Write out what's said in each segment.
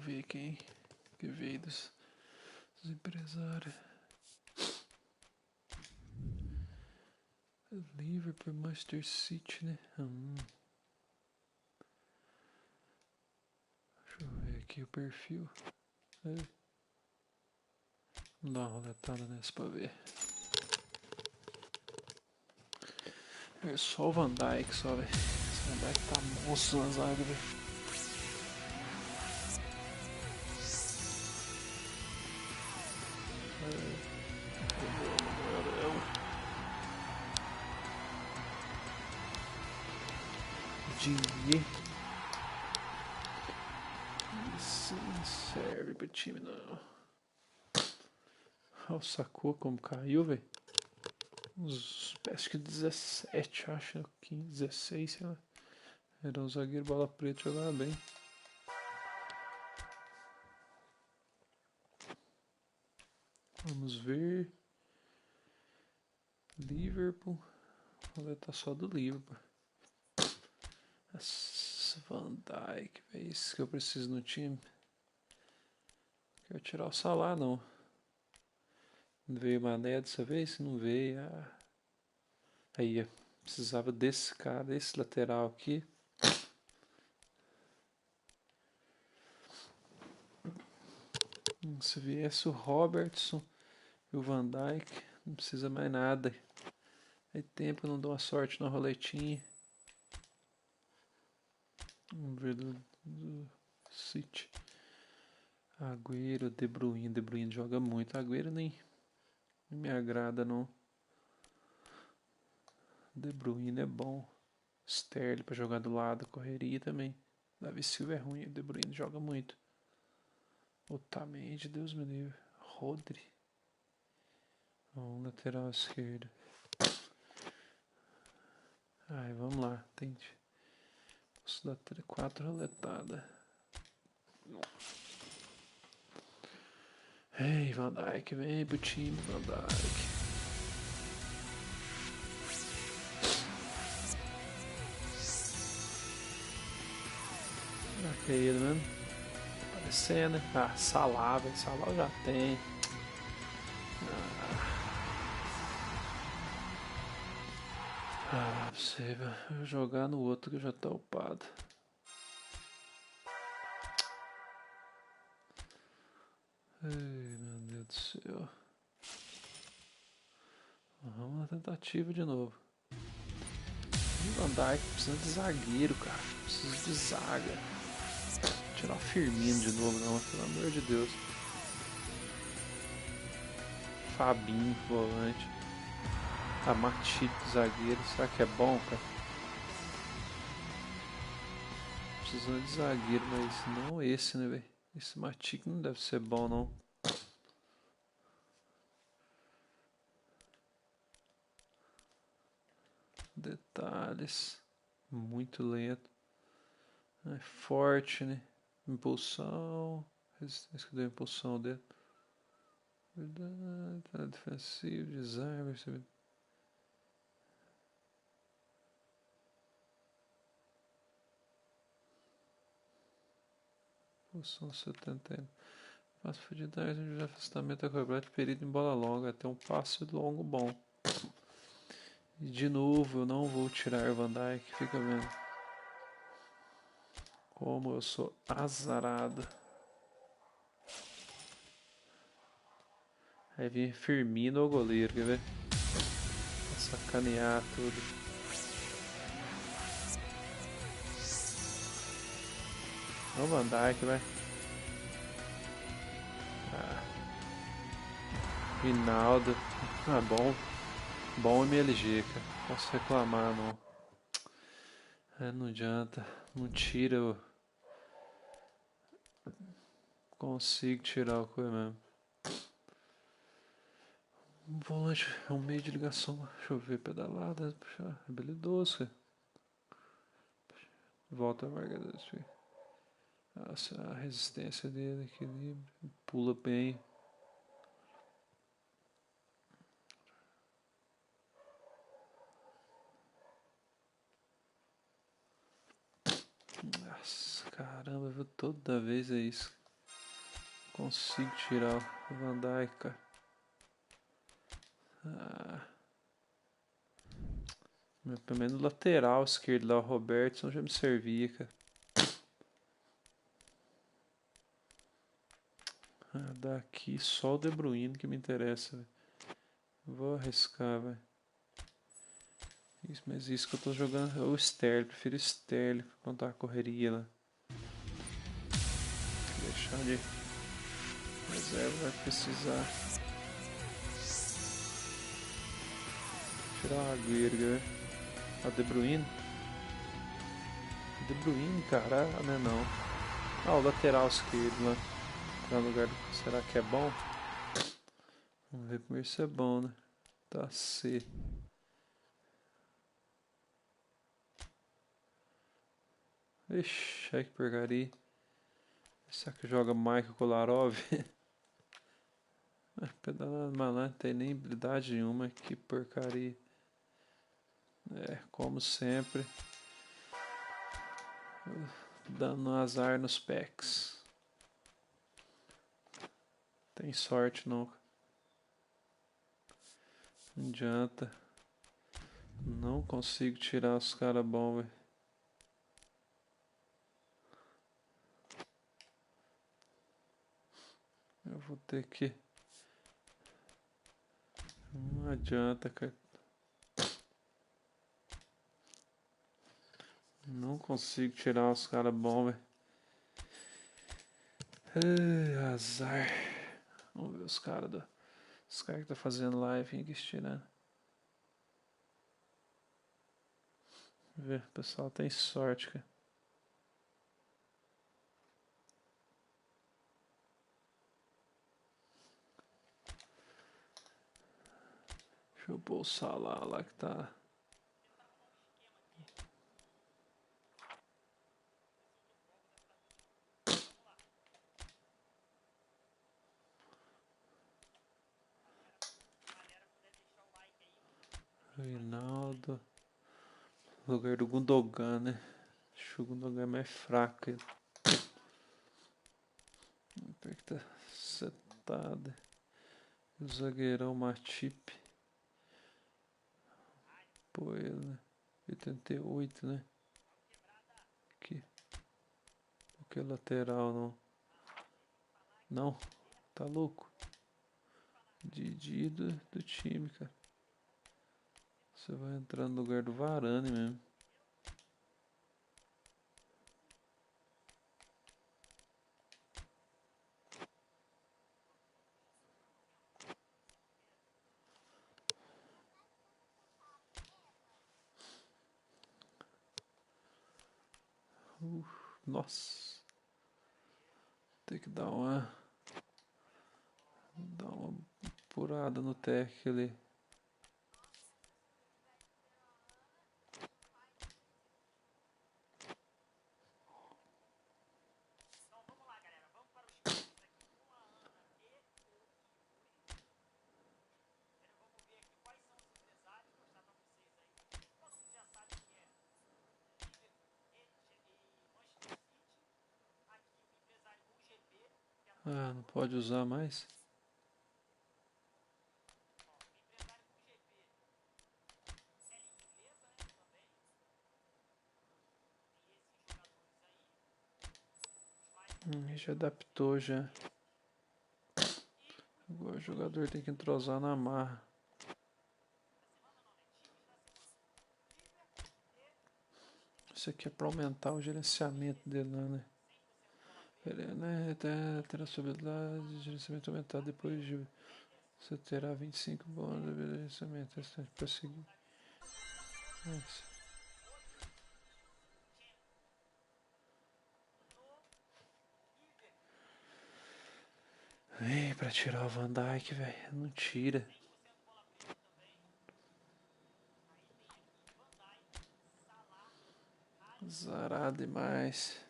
ver quem que veio dos empresários. Liverpool, Manchester City, né? Deixa eu ver aqui o perfil. Vamos dar uma roletada nessa pra ver. É só o Van Dijk, só, velho. Esse Van Dijk tá monstro na zaga, velho. Dinheiro. Isso não serve pro time, não. Olha o Sacou como caiu, velho. Acho que 17, acho. 15, 16, sei lá. Era um zagueiro bola preta, jogava bem. Vamos ver. Liverpool. Vou tá só do Liverpool. Van Dijk, é isso que eu preciso no time. Não quero tirar o Salah, não. Não veio Mané dessa vez? Não veio. Aí, precisava desse cara, desse lateral aqui. Se viesse o Robertson e o Van Dijk, não precisa mais nada. Aí tempo que eu não dou uma sorte na roletinha. Vamos ver do City. Agüero, De Bruyne. De Bruyne joga muito. Agüero nem me agrada, não. De Bruyne é bom. Sterling pra jogar do lado. Correria também. Davi Silva é ruim. De Bruyne joga muito. Otamendi, Deus me livre. Rodri. Lateral esquerdo. Ai, vamos lá. Tente. Posso dar 4 roletadas. Ei, Van Dijk, vem pro time, Van Dijk. Que é ele mesmo? Aparecendo, né? Ah, Salah, velho. Salah eu já tem. Você vai jogar no outro que já tá upado. Ai, meu Deus do céu. Vamos na tentativa de novo. Van Dijk precisa de zagueiro, cara. Precisa de zaga. Tirar o Firmino de novo, não, pelo amor de Deus. Fabinho, volante. Matite, zagueiro. Será que é bom, cara? Precisando de zagueiro, mas não esse, né, velho? Esse Matite não deve ser bom, não. Detalhes. Muito lento. É forte, né? Impulsão. Resistência que deu impulsão dele. Verdade, defensivo, desarme. Impulsão 70. Passo de 10 de afastamento completo, perigo em bola longa. Até um passo longo bom. E de novo, eu não vou tirar o Van Dijk. Fica vendo. Como eu sou azarado. Aí vem Firmino ou goleiro, quer ver? Pra sacanear tudo. Não, Van Dijk, vai. Rinaldo. Bom. Bom MLG, cara. Posso reclamar, não. Não adianta. Não tira o... Consigo tirar o coisa mesmo. Um volante é um meio de ligação. Deixa eu ver, pedalada. Puxa, habilidoso, cara. Volta a marcador. Nossa, a resistência dele, equilíbrio. Pula bem. Nossa, caramba, toda vez é isso. consigo tirar o Van Dijk, cara. Pelo menos no lateral esquerdo lá, o Robertson já me servia, cara. Daqui só o De Bruyne que me interessa, véio. Vou arriscar, velho. Mas isso que eu tô jogando é o Sterling, prefiro o Sterling pra contar a correria lá. Deixar de reserva, vai precisar. Tirar o Agüero, velho. A De Bruyne. De Bruyne, cara, não é não. O lateral esquerdo lá. Tá no lugar do... Será que é bom? Vamos ver primeiro se é bom, né? Tá C. Ixi, aí que porcaria. Será que joga Michael Kolarov? Pedalando malandro, não tem nem habilidade nenhuma. Que porcaria. Como sempre. Dando azar nos packs. Tem sorte não. Não adianta. Não consigo tirar os caras bons, velho. Eu vou ter que... Não adianta, cara. Não consigo tirar os caras bons, velho. Azar. Vamos ver os caras do... Os caras que tá fazendo live aqui tirando. Ver, o pessoal tem sorte, cara. Deixa eu pôr o Salah lá que tá. Reinaldo. Lugar do Gundogan, né? Acho que o Gundogan é mais fraco. Ele tá setado. O zagueirão Matip. Pô, ele, né? 88, né? Aqui. Porque lateral não. Não, tá louco. Didi do time, cara. Você vai entrar no lugar do Varane mesmo. Nossa. Tem que dar uma apurada no tech ali. Não pode usar mais? Já adaptou já. Agora o jogador tem que entrosar na marra. Isso aqui é para aumentar o gerenciamento dele, né? Ele, né, terá sua habilidade de gerenciamento aumentado depois de... Você terá 25 bônus de gerenciamento. Para seguir. Nossa. Pra tirar o Van Dijk, velho. Não tira. Zarado demais.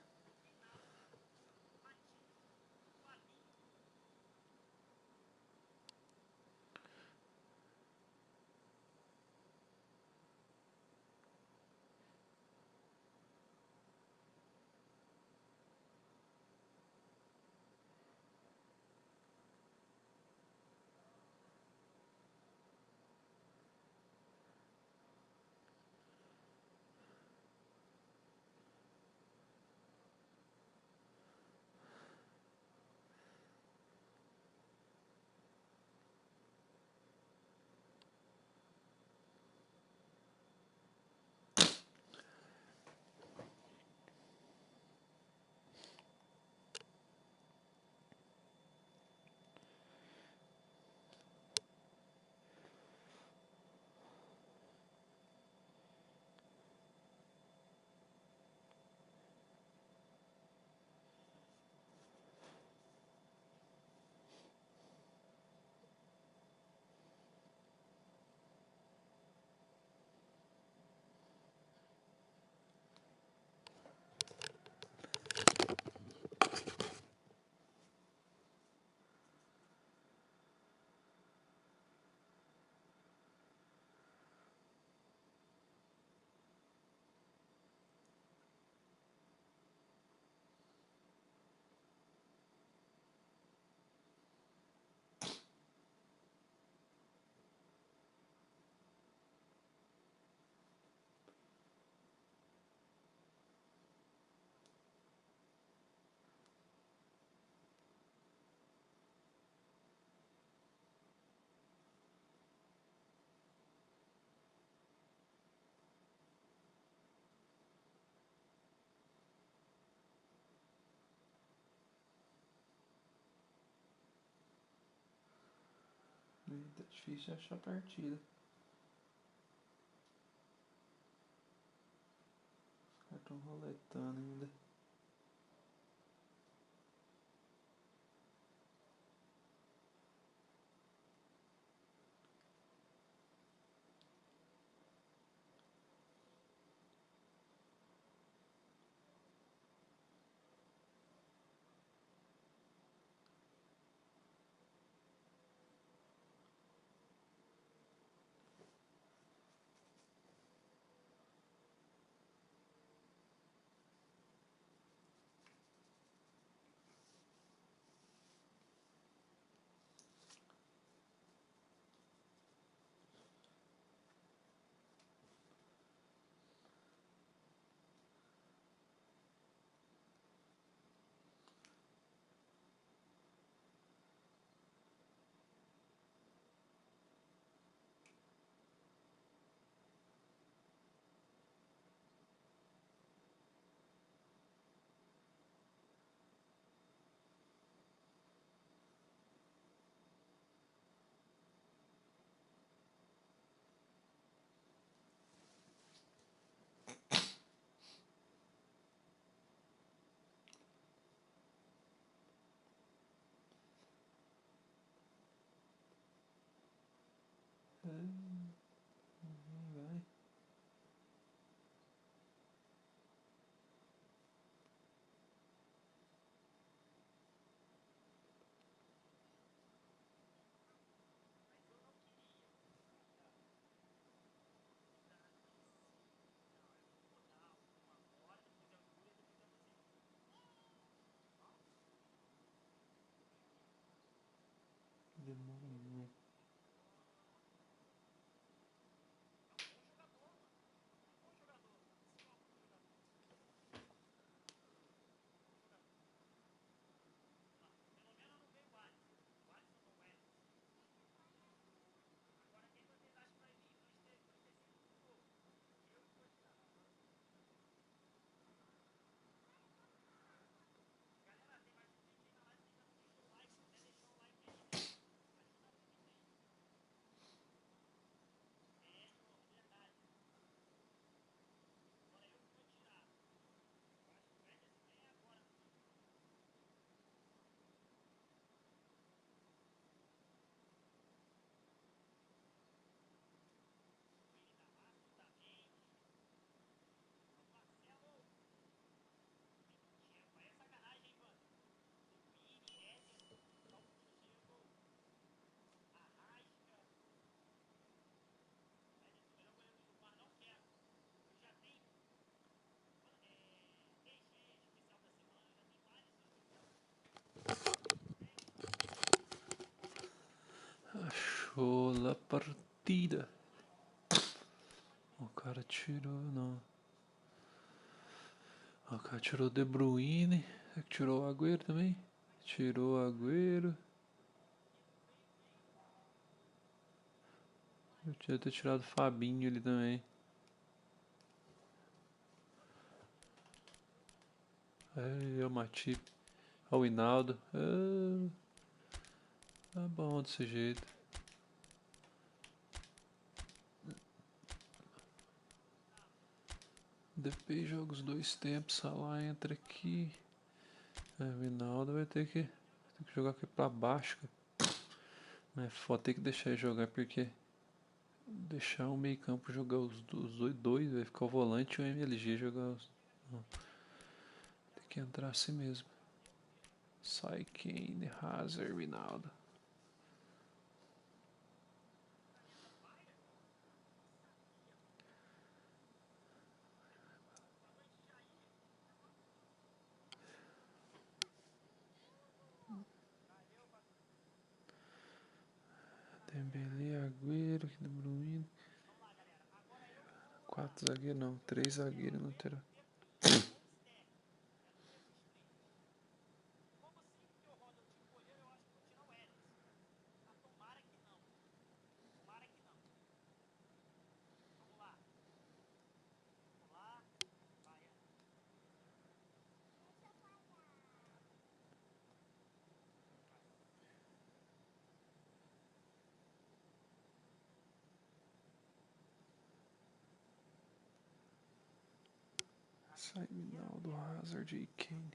Tá difícil de achar partida. Os caras tão roletando ainda. Vai. Demora muito. Achou a partida. O cara tirou, não. O cara tirou o De Bruyne. Tirou o Agüero também. Tirou o Agüero. Eu tinha ter tirado o Fabinho ali também. É, o Matip. Olha o Hinaldo. Tá bom desse jeito. DP joga os dois tempos. Salah entra aqui. O Hinaldo vai ter que jogar aqui pra baixo. Mas é foda, tem que deixar ele jogar porque deixar o meio campo jogar os dois, vai ficar o volante e o MLG jogar os. Não. Tem que entrar assim mesmo. Sai Kane, Hazard, Rinaldo. Dembélé, Agüero, De Bruyne. 4 zagueiros não, 3 zagueiros não terá. Sai Minaldo, Hazard e Kane.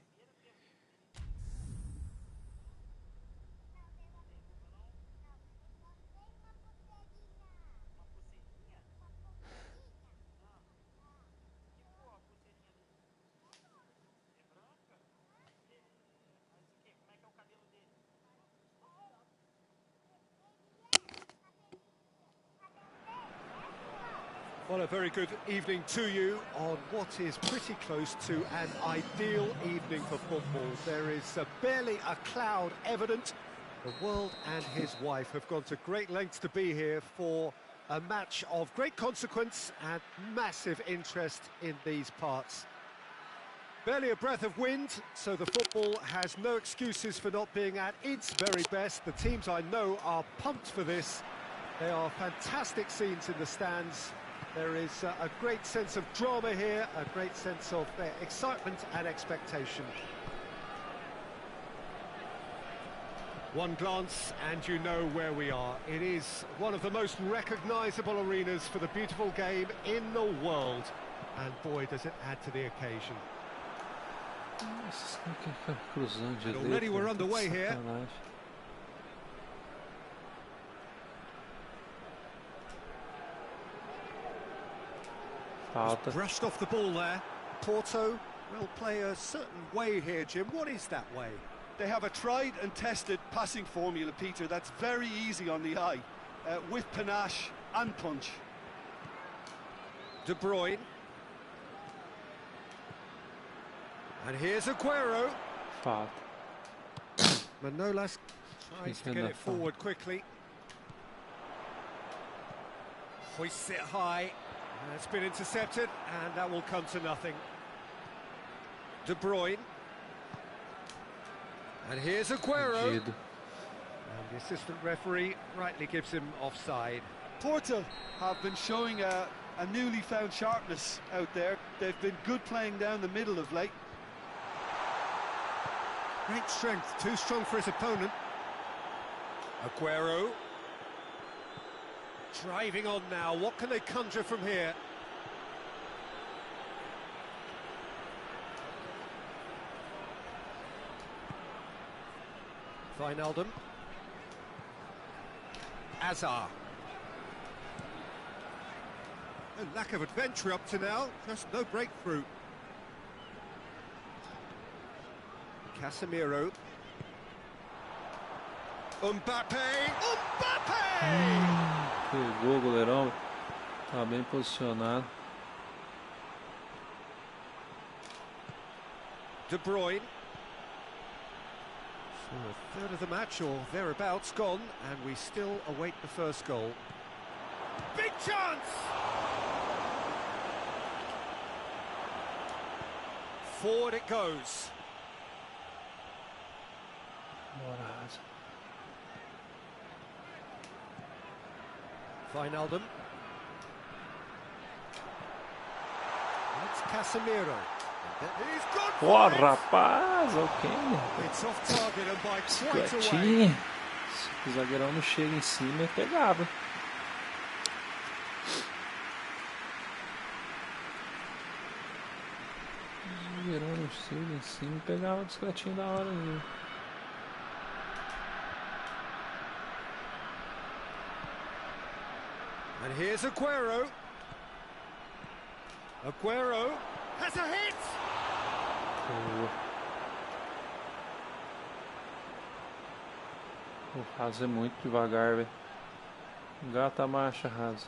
Well, a very good evening to you on what is pretty close to an ideal evening for football. There is barely a cloud evident. The world and his wife have gone to great lengths to be here for a match of great consequence and massive interest in these parts. Barely a breath of wind, so the football has no excuses for not being at its very best. The teams I know are pumped for this. There are fantastic scenes in the stands. There is a great sense of drama here, a great sense of excitement and expectation. One glance and you know where we are. It is one of the most recognisable arenas for the beautiful game in the world. And boy, does it add to the occasion. And already we're underway here. He's brushed off the ball there. Porto will play a certain way here, Jim. What is that way? They have a tried and tested passing formula, Peter, that's very easy on the eye, with panache and punch. De Bruyne. And here's Aguero. Manolas tries to get it forward quickly. Hoists it high. And it's been intercepted, and that will come to nothing. De Bruyne. And here's Aguero. And the assistant referee rightly gives him offside. Porto have been showing a newly found sharpness out there. They've been good playing down the middle of late. Great strength, too strong for his opponent. Aguero. Driving on now, what can they conjure from here? Wijnaldum. Azar. A lack of adventure up to now, just no breakthrough. Casemiro. Mbappé! Pegou o goleirão, tá bem posicionado. De Bruyne. So a third of the match or thereabouts gone, and we still await the first goal. Big chance! Forward it goes. Wijnaldum. It's Casemiro. He's gone for it. Rapaz, ok. It's off target and by quite a way. Bicicletinha. Se o zagueirão não chega em cima, pegava. O zagueirão não chega em cima, pegava a bicicletinha da hora ali. And here's Aguero. Aguero has a hit. O Raso é muito devagar, velho. Gata marcha, Raso.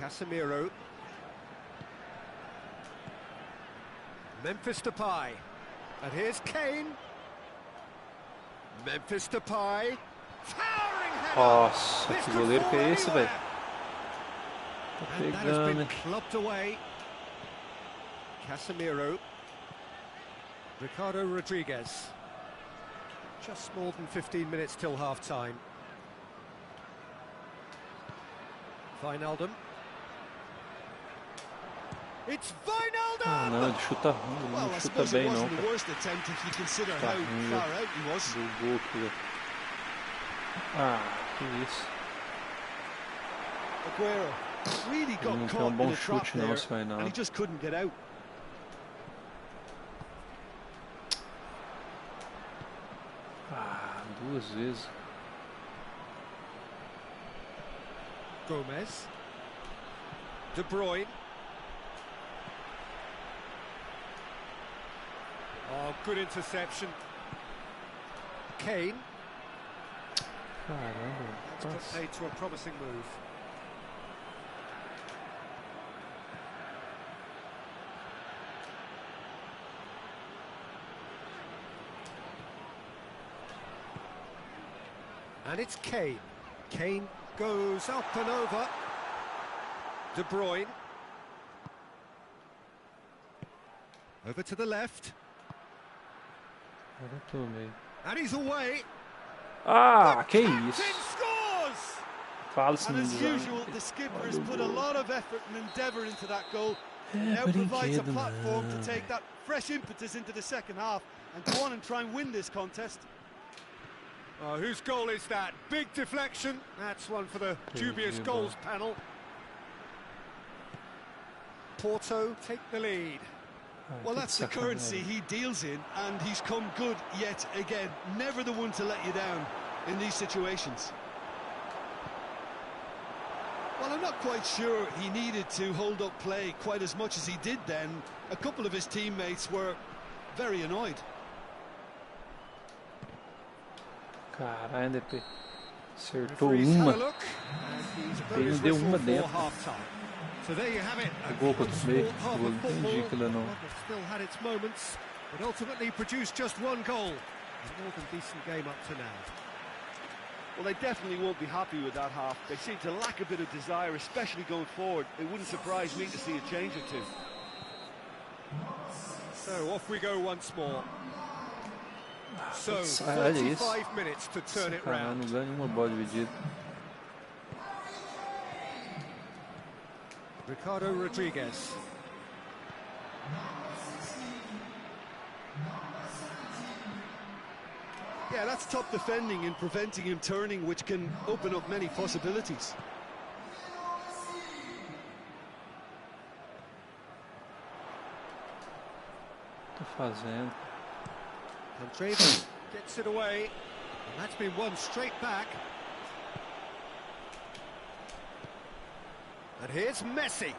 Casemiro. Memphis Depay. And here's Kane. Memphis Depay. Towering header. Nossa, que goleiro que é esse, velho? Tá pegando, hein? Clubbed away. Casemiro. Ricardo Rodriguez. Just more than 15 minutes till half-time. Wijnaldum. It's Wijnaldum! Ah, não, ele chuta ruim, ele não chuta bem, não. Tá ruim do gol aqui, velho. Ah, que isso. Aguero. Really got Não tem caught in bom a trap chute não, there, esse and he Reinaldo. just couldn't get out. Ah, 2 vezes. Gomez. De Bruyne. Oh, good interception. Kane. Caramba, That's passe. put paid to a promising move. And it's Kane. Kane goes up and over. De Bruyne. Over to the left. Agora tomei. And he's away. Ah, que Captain isso? scores! Fala se And não as usar. usual, the skipper has put a lot of effort and endeavour into that goal. É Now provides a brinquedo, platform to mano. take that fresh impetus into the second half and go on and try and win this contest. Oh, whose goal is that? Big deflection. That's one for the dubious goals panel. Porto take the lead. Ah, Well, que that's the currency sacanagem. he deals in, and he's come good yet again. Never the one to let you down in these situations. Well, I'm not quite sure he needed to hold up play quite as much as he did then. A couple of his teammates were very annoyed. Caralho, DP. Acertou Referee's had a uma. look, and he's blown Ele his deu whistle uma for dentro. half-time. So there you have it. O gol que eu Good tomei, sport half eu of não entendi football. aquilo não. One that still had its moments, but ultimately produced just one goal. A more than decent game up to now. Well, they definitely won't be happy with that half. They seem to lack a bit of desire, especially going forward. It wouldn't surprise me to see a change or two. So off we go once more. So Olha isso. 45 minutes to turn it Caralho, round. não ganha uma bola dividida. Ricardo Rodriguez. Yeah, that's top defending and preventing him turning, which can open up many possibilities. Tô fazendo. Andreeva gets it away, and that's been won straight back. And here's Messi.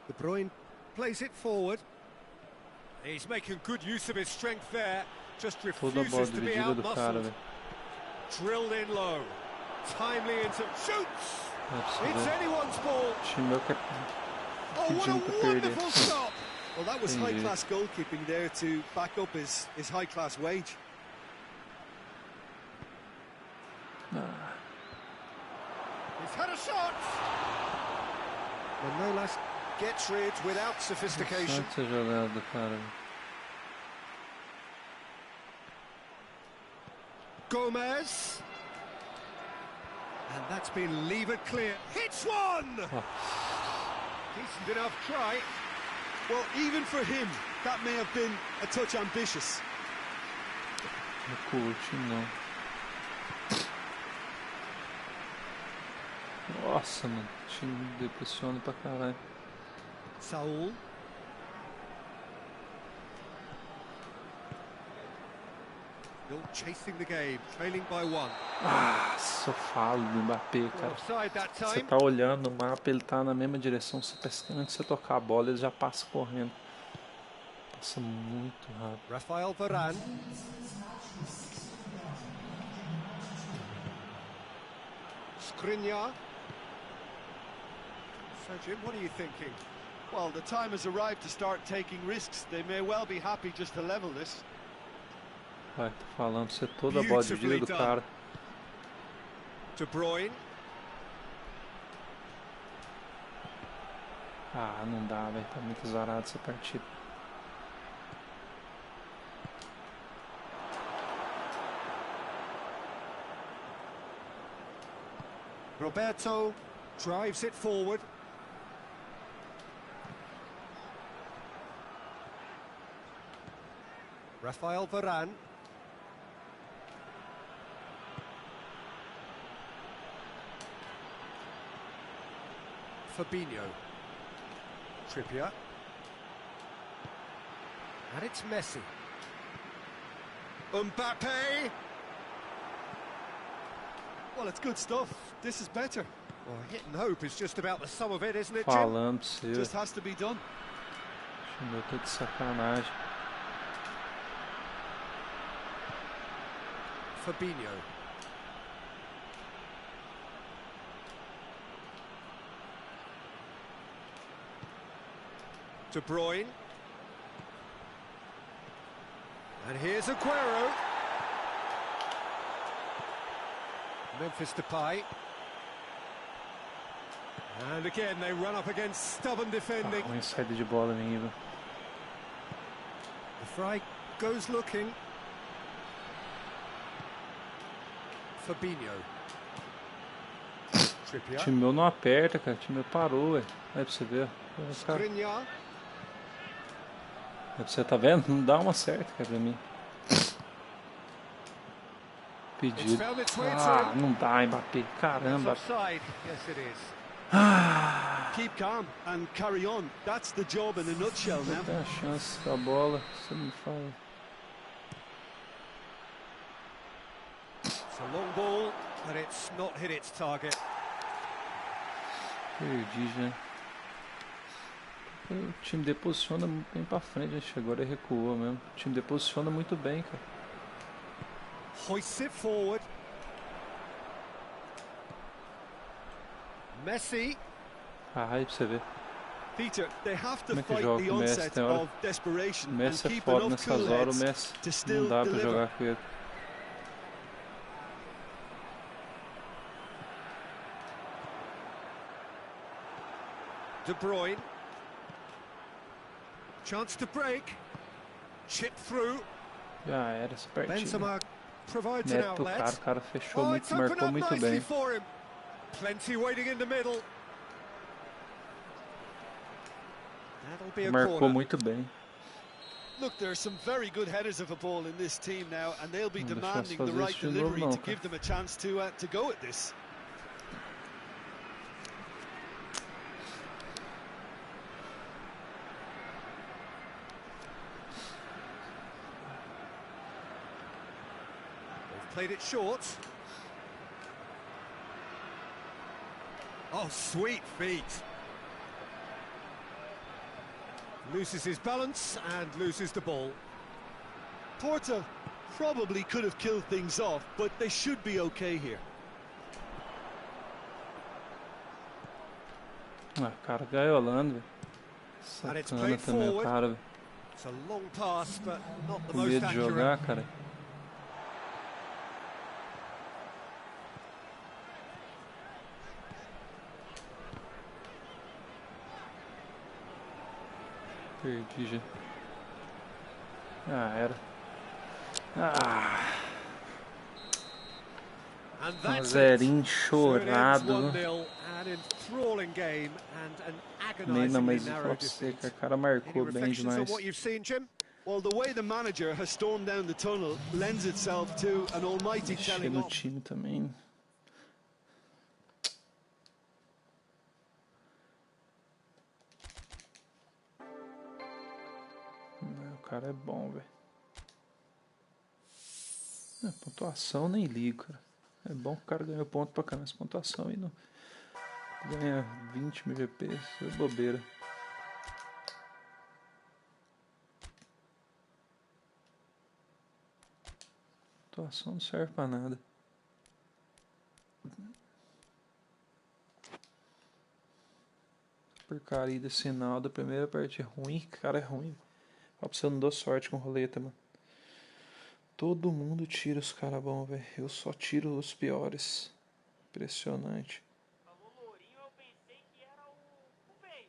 De Bruyne plays it forward. He's making good use of his strength there. Just Toda a bola refuses to be dividida do cara, out-muscled. velho. Drilled in low. Timely into... Shoots! Não é It's possível. anyone's ball. O time meu quer Oh, what pedindo pra a perder. wonderful stop! Well, that was Indeed. high-class goalkeeping there to back up his high-class wage. Ah, He's had a shot! Manolas gets rid without sophistication. só essa jogada do cara, velho. Gomez. And that's been levered clear. Hits one! Ah, Decent enough try. Well, even for him, that may have been a touch ambitious. não curte, não. Nossa, mano. O time me depressiona pra caralho. Saul. Still chasing the game, trailing by one. Ah, só falo do Mbappé, cara. Offside that Você time. tá olhando o mapa, ele tá na mesma direção, você tá esperando você tocar a bola, ele já passa correndo. Passa muito rápido. Rafael Varane. Skriniar. So Jim, what are you thinking? Well, the time has arrived to start taking risks. They may well be happy just to level this. Vai, tô falando pra você, toda a bola dividida do cara. De Bruyne. Ah, não dá, velho. Tá muito azarado essa partida. Roberto drives it forward. Rafael Varane. Fabinho. Trippier. And it's Messi. Mbappe. Well, it's good stuff. This is better. Well, hit and hope is just about the sum of it, isn't it, Jim? Falando pra você. Just has to be done. Meu, tô de sacanagem. Fabinho. De Bruyne. And here's Aguero. Memphis Depay. And again they run up against stubborn defending. Ruim saída de bola minha, velho. The Fry goes looking. Fabinho. O Trippier. time meu não aperta, cara. O time meu parou, ué. Aí pra você ver. Os cara... Skriniar. Aí pra você, tá vendo? Não dá uma certa, cara, pra mim. It's Pedido. found its way Ah, through. não dá, Mbappé. It's Caramba. offside. Yes, it is. Keep calm and carry on. That's the job in a nutshell now. Tem a chance da bola. Você me fala. It's a long ball, but it's not hit its target. Perdi já. O time deposiciona bem pra frente, gente. Agora recuou mesmo. O time deposiciona muito bem, cara. Hoists it forward. Messi. Aí pra você ver. Peter, they have to Como é que fight joga the com o Messi? onset Tem hora. of desperation O and Messi é keep foda enough nessas cool horas. O heads Messi to still não dá pra deliver. jogar com ele. De Bruyne. Chance to break. Chip through. Já era essa partida. Benzema provides an Neto pro cara, outlet. o cara fechou Oh, muito, it's opened marcou up muito nicely bem. for him. Plenty waiting in the middle. That'll be a Marcou corner. muito bem. Look, there are some very good headers of a ball in this team now, and they'll be Não deixa demanding nós the fazer right isso de novo, delivery não, to cara. give them a chance to go at this. They've played it short. Oh, sweet feet. Loses his balance and loses the ball. Porta probably could have killed things off, but they should be okay here. Ah, cara, gaiolando, velho. And it's Sacana played também o forward. cara, velho. It's a long pass, but not the Com most medo de accurate. jogar, cara. Perdi já. Ah, era. Ah, And that's it. zerinho So it ends chorado. 1-0, an enthralling game and an Nem não, agonizingly mas vou narrow falar pra você defeat. que o cara Any marcou bem reflections on demais. what you've seen, Jim? Well, the way the manager has stormed down the tunnel lends itself to an almighty Mexer telling no off. time também. Não, o cara é bom, velho. Pontuação nem ligo, cara. É bom que o cara ganhou ponto pra caramba. Mas pontuação aí não. Ganha 20 mil GP, isso é bobeira. Pontuação não serve pra nada. Porcaria desse sinal da primeira parte ruim, cara, é ruim. Fala pra você, eu não dou sorte com roleta, mano. Todo mundo tira os caras bons, velho. Eu só tiro os piores. Impressionante. Falou Lourinho, eu pensei que era o bem.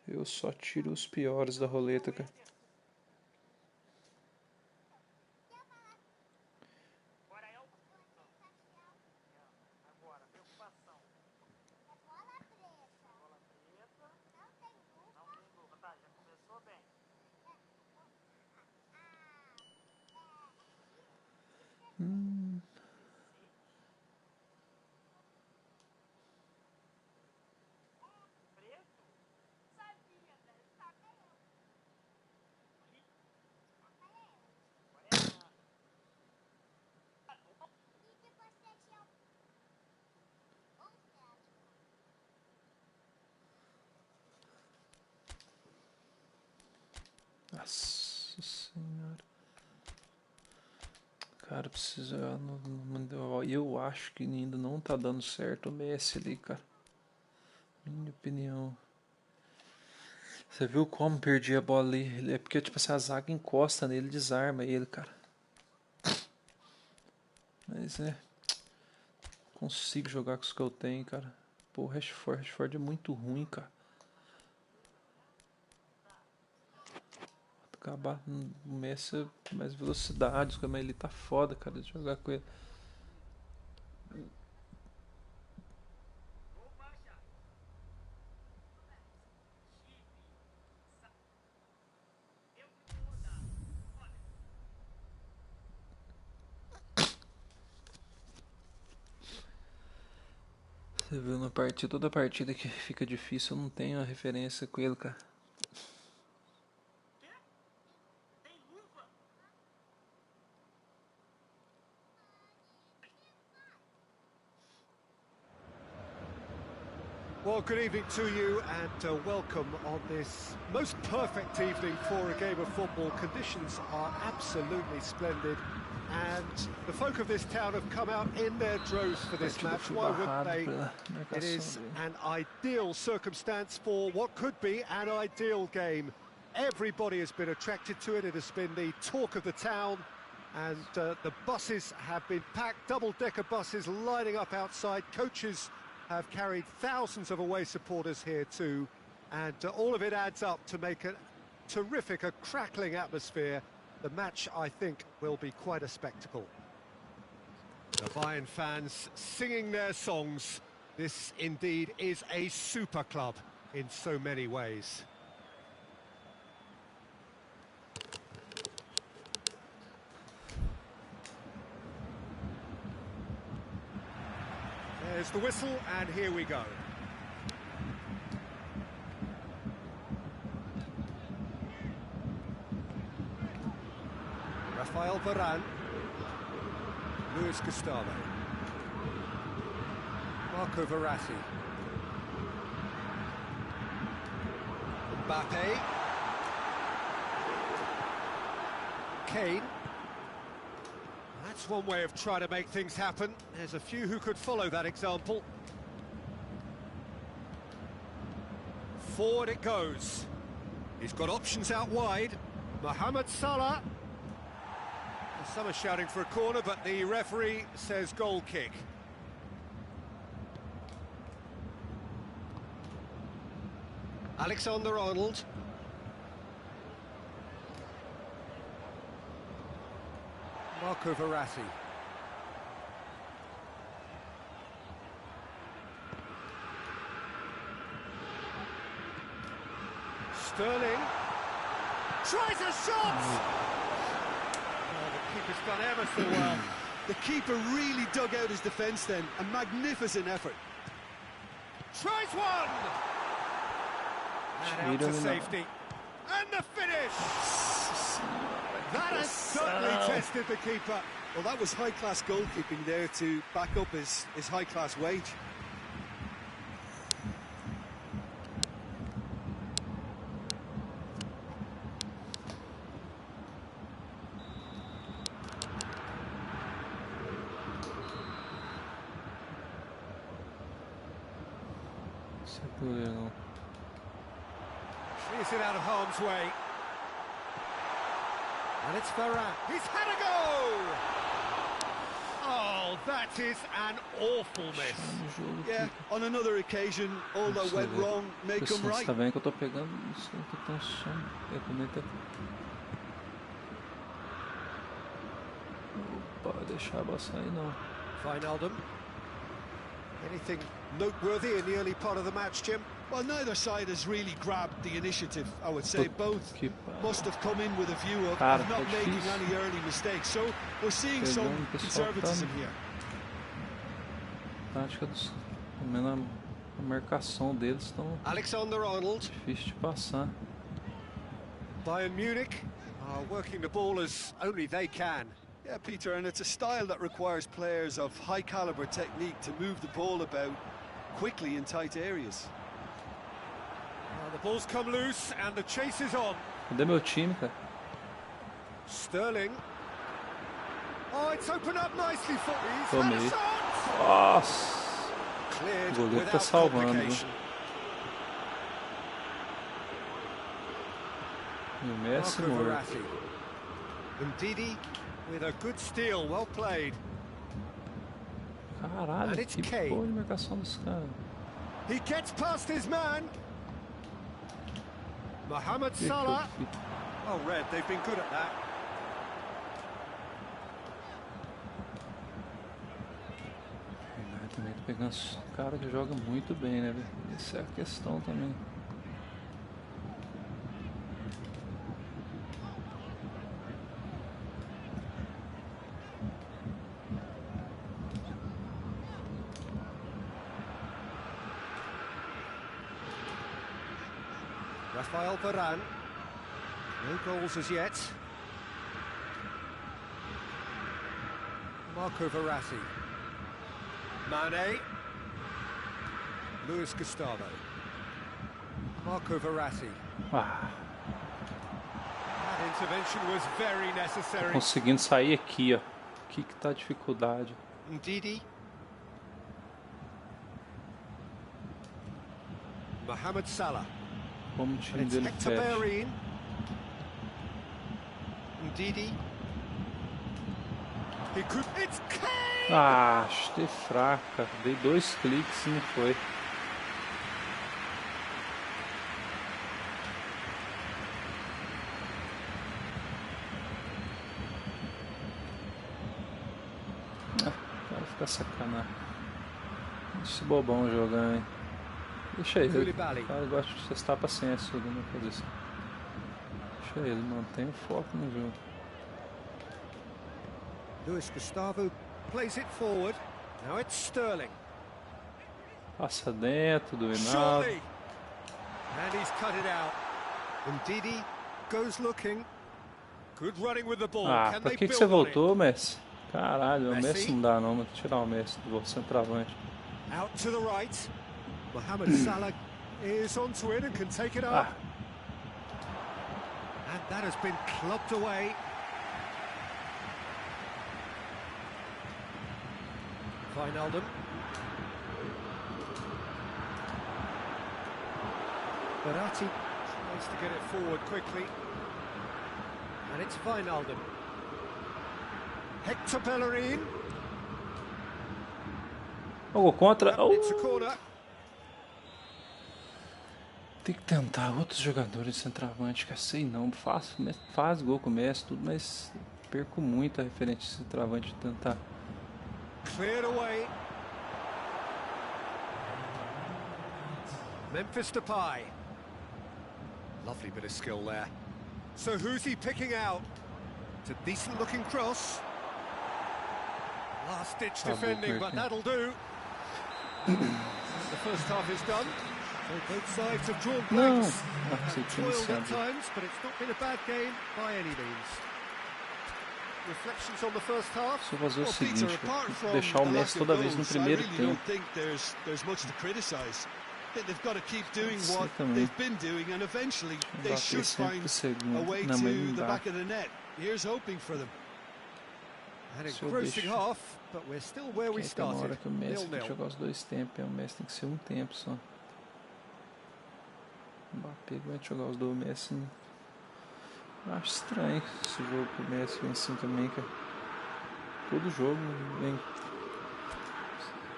Eu só tiro os piores da roleta, cara. Agora é o... Agora, preocupação. Bola preta. Não tem luva, tá? Já começou bem. Nossa senhora. Cara, precisa. Eu acho que ainda não tá dando certo o Messi ali, cara. Minha opinião. Você viu como perdi a bola ali? É porque, tipo assim, a zaga encosta nele, desarma ele, cara. Mas é. Consigo jogar com os que eu tenho, cara. Pô, o Rashford é muito ruim, cara. Acabar o Messi com mais velocidade, mas ele tá foda, cara, de jogar com ele. Você viu na partida, toda partida que fica difícil, eu não tenho a referência com ele, cara. Well, good evening to you and welcome on this most perfect evening for a game of football. Conditions are absolutely splendid and the folk of this town have come out in their droves for this match. Why wouldn't they? It is an ideal circumstance for what could be an ideal game. Everybody has been attracted to it. It has been the talk of the town and the buses have been packed, double-decker buses lining up outside. Coaches have carried thousands of away supporters here too, and all of it adds up to make a terrific, a crackling atmosphere. The match, I think, will be quite a spectacle. The Bayern fans singing their songs. This indeed is a super club in so many ways. There's the whistle, and here we go. Rafael Varane. Luis Gustavo. Marco Verratti. Mbappe. Kane. That's one way of trying to make things happen. There's a few who could follow that example. Forward it goes. He's got options out wide. Mohamed Salah. Some are shouting for a corner, but the referee says goal kick. Alexander-Arnold. Marco Verratti. Sterling. Tries a shot! Oh, the keeper's done ever so well. The keeper really dug out his defence then. A magnificent effort. Tries one! And out to safety. And the finish! That has certainly tested the keeper. Well, that was high-class goalkeeping there to back up his high-class wage. Is it out of harm's way? And it's Varane. He's had a go! Oh, that is an awful miss. Yeah, on another occasion, all that went wrong may come right. Tá vendo que eu tô pegando isso que tem som. Pode deixar a bola sair não. Wijnaldum. Anything noteworthy in the early part of the match, Jim? Well, neither side has really grabbed the initiative, I would say. Both must have come in with a view of not making any early mistakes. So we're seeing some conservatism here. Tática dos, a marcação deles estão Alexander-Arnold. Difícil de passar. Bayern Munich are working the ball as only they can. Yeah, Peter, and it's a style that requires players of high caliber technique to move the ball about quickly in tight areas. Well, The ball's come loose and the chase is on. Cadê meu time, cara? Sterling. Oh, it's opened up nicely for you. Tomei. Nossa! O goleiro tá salvando, viu? E o Messi morto. Umtiti with a good steal, well played. Caralho, que boa de marcação dos caras. He gets past his man. Mohamed Salah. Well read, they've been good at that. Também tá pegando os caras que jogam muito bem, né, velho? Essa é a questão também. Rafael Varane. No goals as yet. Marco Verratti. Mane. Luis Gustavo. Marco Verratti. Ah. That intervention was very necessary. Tô conseguindo sair aqui, ó. Aqui que tá a dificuldade. Ndidi. Mohamed Salah. Como o time dele fecha. Ndidi. Ah, chutei fraca. Dei 2 cliques e não foi. Ah, o cara fica sacanagem. Esse bobão jogando, hein? Deixa ele. O cara gosta de testar a paciência na minha posição. Deixa ele, mantém o foco no jogo. Luis Gustavo plays it forward. Now it's Sterling. Passa dentro do Hinaldo. And he's cut it out. Ndidi goes looking. Good running with the ball. Ah, pra que você voltou, Messi? Caralho, o Messi não dá não, vou tirar o Messi do centroavante. Out to the right. Mohamed Salah is onto it and can take it up. And that has been clubbed away. Wijnaldum. Verratti tries to get it forward quickly. And it's Wijnaldum. Hector Bellerin. Gol contra. Oh. It's a corner. Tem que tentar outros jogadores de centroavante, que sei não, faz gol com o Messi, tudo, mas perco muito a referente de centroavante de tentar. Cleared away. Memphis Depay. Lovely bit of skill there. So who's he picking out? It's a decent looking cross. Last ditch defending, but that'll do. The first half is done. So both sides have drawn blanks. Toiled at times, but it's not been a bad game by any means. Reflections on the first half. Só fazer o seguinte, deixar o Messi toda vez no primeiro tempo. They've got to keep doing what they've been doing, and eventually they should find a way to the back of the net. Here's hoping for them. And engrossing half, but we're still where we started. Hora que o Messi tem que jogar os dois tempos, o Messi tem que ser um tempo só. O Mbappé vai jogar os dois Messi. Acho estranho esse jogo que o Messi vem assim também, cara. Todo jogo vem.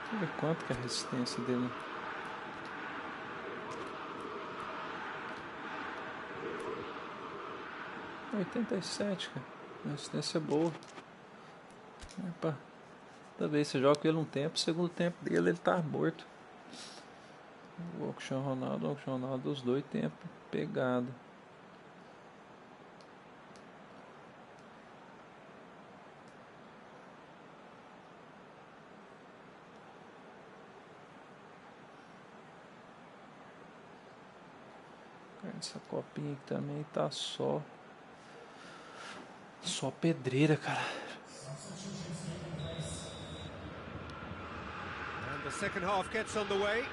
Deixa eu ver quanto que é a resistência dele. É 87, cara. A resistência é boa. Epa. Toda vez que você joga com ele um tempo, o segundo tempo dele ele tá morto. O Cristiano Ronaldo, os dois tempos pegada. Essa copinha aqui também tá só pedreira, cara. And the second half gets underway.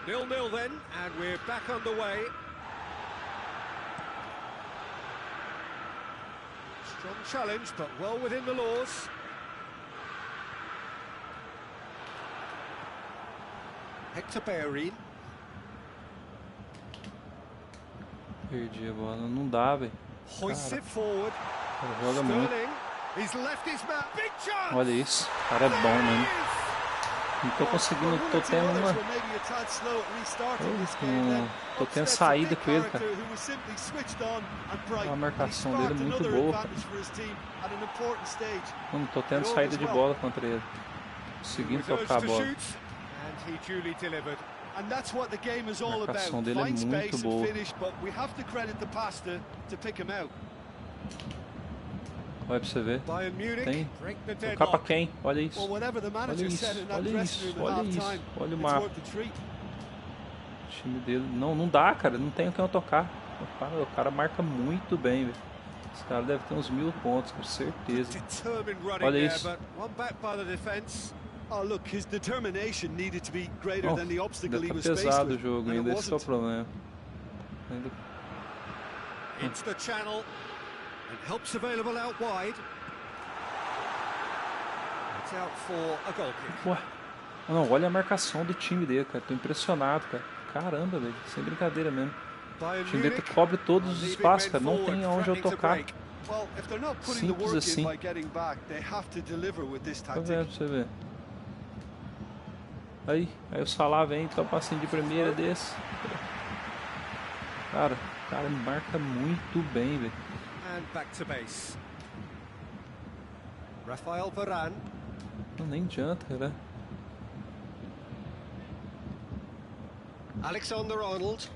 0-0 then, and we're back underway. Strong challenge, but well within the laws. Hector Bellerin. Perdi a bola, não dá, velho. Hoists it forward. Joga muito. He's left his man. Big chance. Olha isso, o cara é bom, mano. Não tô conseguindo, tô tendo uma... Tô tendo saída com ele, cara. A marcação dele é muito boa, cara. Não tô tendo saída de bola contra ele. Conseguindo tocar a bola. And that's what the game is all about. Marcação dele é muito boa. Olha pra você ver. Tem. Tocar pra quem? Olha isso. Olha isso. Olha isso. Olha isso. Olha o mapa. O time dele. Não dá, cara. Não tem quem eu tocar. O cara marca muito bem, velho. Esse cara deve ter uns 1000 pontos, com certeza. Olha isso. Oh, look, his determination needed to be greater than the obstacle he was faced pesado o with. jogo ainda, esse é o problema. It's the channel and helps available out wide. It's out for a goal kick. Ué. Não, olha a marcação do time dele, cara. Tô impressionado, cara. Caramba, velho. Sem brincadeira mesmo. O time dele cobre todos os espaços, cara. Não tem aonde eu tocar. Simples assim. Tá vendo pra você ver. Aí o Salah vem, dá um passinho de primeira desse. Cara, o cara marca muito bem, velho. And back to base. Rafael Varane. Nem adianta, cara. Alexander-Arnold.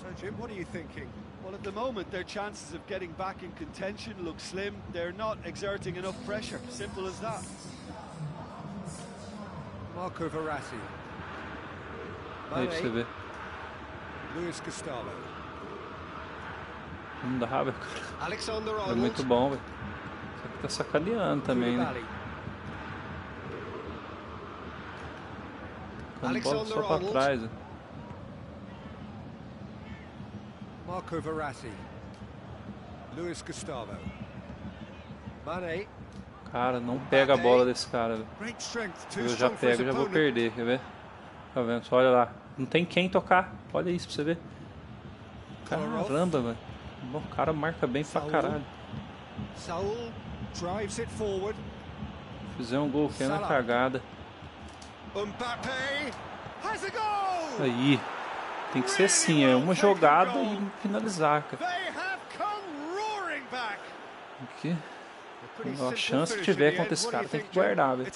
So Jim, what are you thinking? Well, at the moment, their chances of getting back in contention look slim. They're not exerting enough pressure. Simple as that. Marco Verratti. Aí pra você ver. Luis Gustavo. Não dá, velho. É muito bom, velho. Só que tá sacaneando também, né? Ficando bola só pra trás, velho. Marco Verratti. Luis Gustavo. Mane. Cara, não pega a bola desse cara, velho. Eu já pego, já vou perder, quer ver? Tá vendo? Só olha lá. Não tem quem tocar. Olha isso pra você ver. Caramba, velho. O cara marca bem pra caralho. Fizer um gol que é na cagada. Aí. Tem que ser assim, é uma jogada e finalizar, cara. Aqui. A chance que tiver contra esse cara tem que guardar, velho.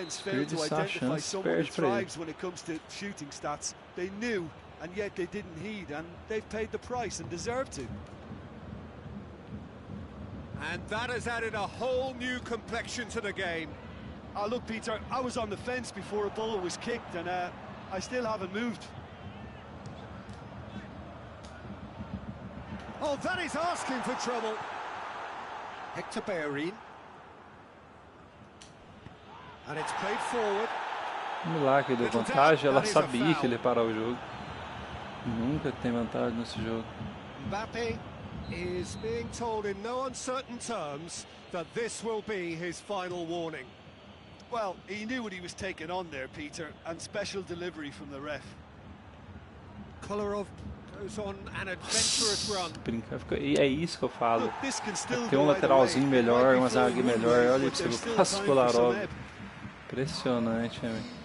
Desperdiçar a chance, perde pra ele. And yet they didn't heed, and they've paid the price and deserve to. And that has added a whole new complexion to the game. Look, Peter, I was on the fence before a ball was kicked, and I still haven't moved. Oh, that is asking for trouble. Hector Bellerin. And it's played forward. Vamos lá, que deu vantagem. Ela sabia que ele ia parar o jogo. Nunca tem vantagem nesse jogo. Mbappe is being told in no uncertain terms that this will be his final warning. Well, he knew what he was taking on there, Peter, and special delivery from the ref. Kolarov goes on an adventurous run. É isso que eu falo. Tem um lateralzinho melhor, uma zagueira melhor. Olha o que você faz com o Kolarov. Impressionante, velho.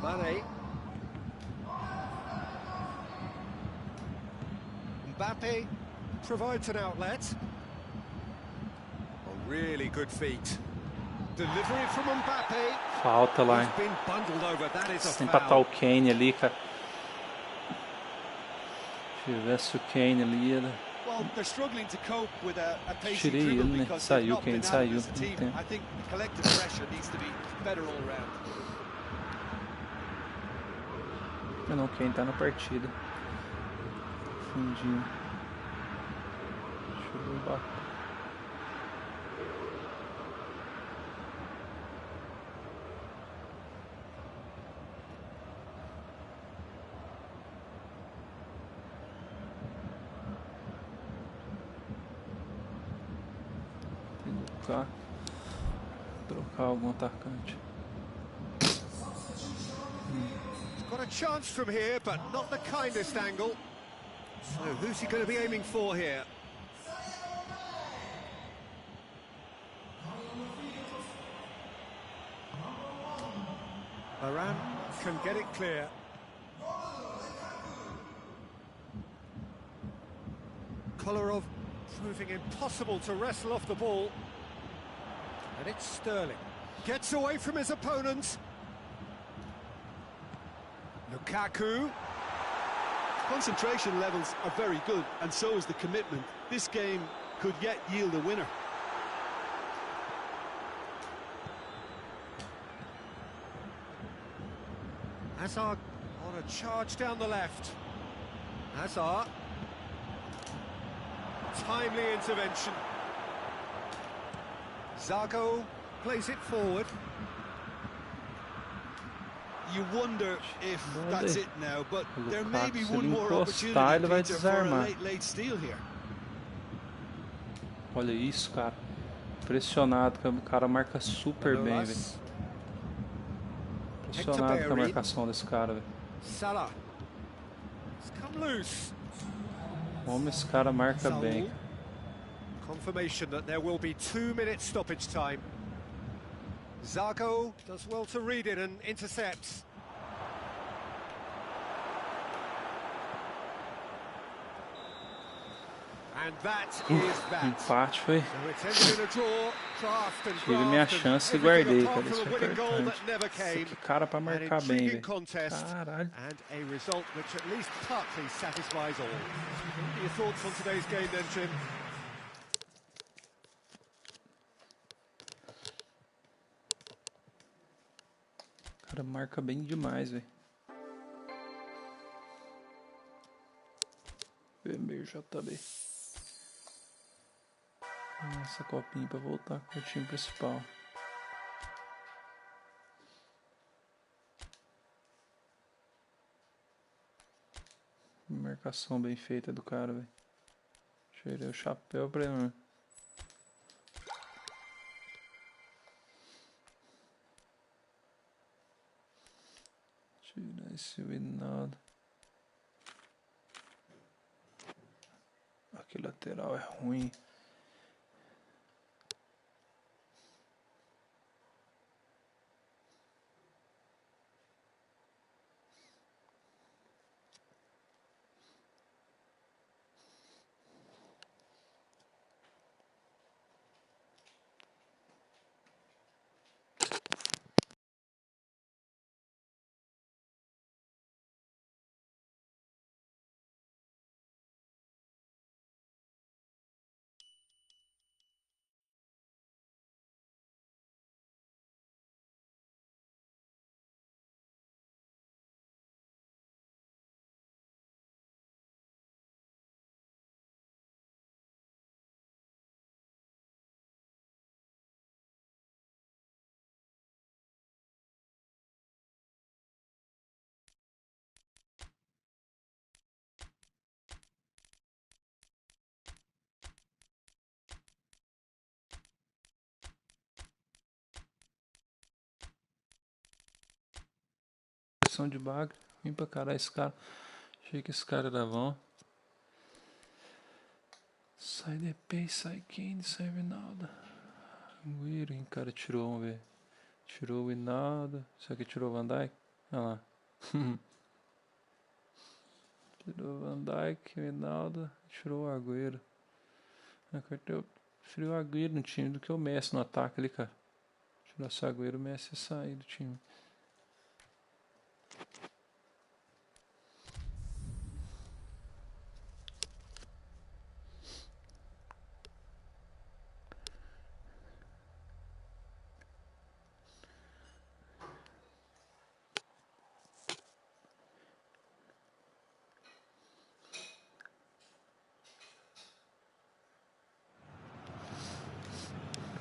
Mane. Mbappe provides an outlet. A really good feat. Delivery from Mbappe. Falta lá, hein? Sem empatar o Kane ali, cara. Se tivesse o Kane ali, era... Tirei ele, né? Saiu, Kane saiu. Não, quem tá na partida. Fundinho. Trocar algum atacante. Got a chance from here, but not the kindest angle. So who's he going to be aiming for here? Varane can get it clear. Kolarov proving impossible to wrestle off the ball. And it's Sterling. Gets away from his opponent. Lukaku. Concentration levels are very good, and so is the commitment. This game could yet yield a winner. Hazard on a charge down the left. Hazard. Timely intervention. Zago plays it forward. You wonder if that's it now, but there may be one more encostar, ele vai opportunity for a desarmar. late steal here. Olha isso, cara. Impressionado, que o cara marca super bem, velho. Impressionado com a marcação desse cara, velho. Salah. It's come loose. Como esse cara marca bem. Confirmation that there will be 2 minutes stoppage time. Zago does well to read it and intercepts. And that is that. Empate foi. So it's ended in a draw. Craft and Tive minha chance e guardei, cara. Isso é importante. Que cara pra marcar bem, velho. Caralho. And a result which at least partly satisfies all. What are your thoughts on today's game then, Jim? O cara marca bem demais, velho. JB. Essa copinha pra voltar com o time principal. Marcação bem feita do cara, velho. Tirei o chapéu pra ele. Tirar esse Winaldo. Aquele lateral é ruim. De bagre, vim pra caralho esse cara. Achei que esse cara era bom. Sai DP, sai Kane, sai Ronaldo. O Irving, cara, tirou, vamos ver. Tirou o Ronaldo. Isso aqui tirou o Van Dijk. Olha lá. Tirou o Van Dijk, o Ronaldo. Tirou o Agüero. Eu preferi o Agüero no time do que o Messi no ataque ali, cara. Tirou esse Agüero, o Messi ia sair do time.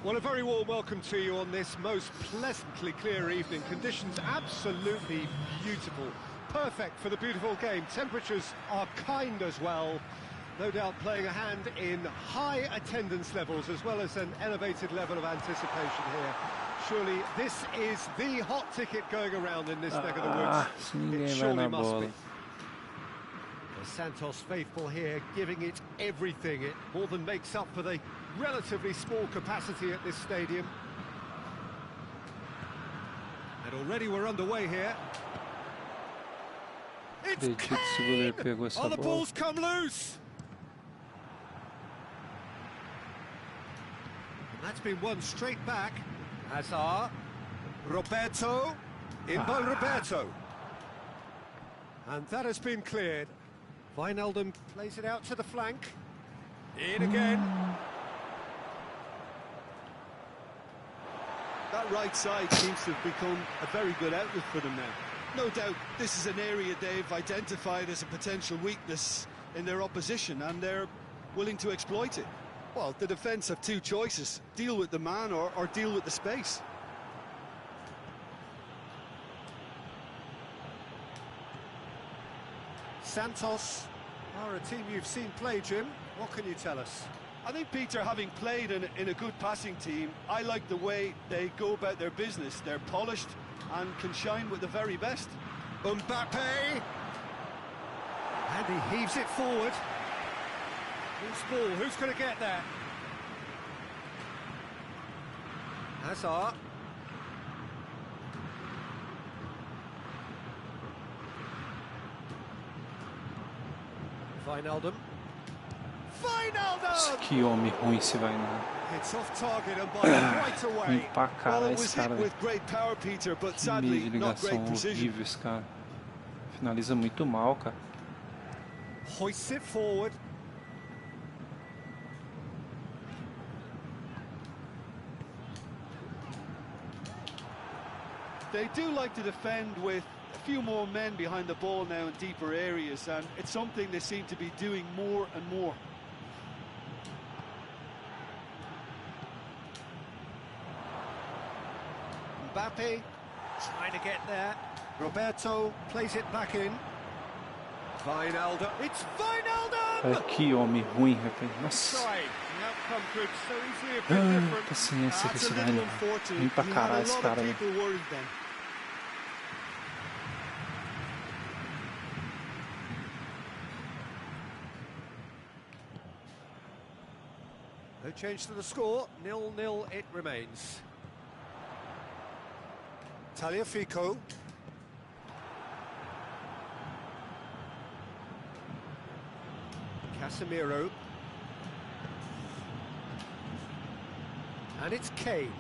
Well, a very warm welcome to you on this most pleasantly clear evening. Conditions absolutely beautiful. Perfect for the beautiful game. Temperatures are kind as well. No doubt playing a hand in high attendance levels as well as an elevated level of anticipation here. Surely this is the hot ticket going around in this neck of the woods. It surely must be. The Santos faithful here giving it everything. It more than makes up for the relatively small capacity at this stadium. And already we're underway here. It's Kane! Oh, the ball's come loose! And that's been won straight back. Hazard, Roberto, inbound Roberto. And that has been cleared. Wijnaldum plays it out to the flank. In again. That right side seems to have become a very good outlet for them now. No doubt this is an area they've identified as a potential weakness in their opposition, and they're willing to exploit it. Well, the defence have two choices: deal with the man or deal with the space. Santos are a team you've seen play, Jim. What can you tell us? I think, Peter, having played in a good passing team, I like the way they go about their business. They're polished and can shine with the very best. Mbappe! And he heaves it forward. Loose ball, who's going to get that? Hazard. Wijnaldum. Que homem ruim esse Wijnaldum. It's off target and by right away. Ruim pra cara esse cara. With great power, Peter, but Que sadly meio de not great ligação precision. horrível esse cara. Finaliza muito mal, cara. Hoists it forward. They do like to defend with a few more men behind the ball now in deeper areas, and it's something they seem to be doing more and more. Mbappe trying to get there. Roberto plays it back in. Wijnaldum. It's Wijnaldum! Que homem ruim, rapaz. Nossa. Paciência que esse Wijnaldum. Ruim pra caralho esse cara, né? No change to the score, 0-0 it remains. Tagliafico. Casemiro. And it's Kane.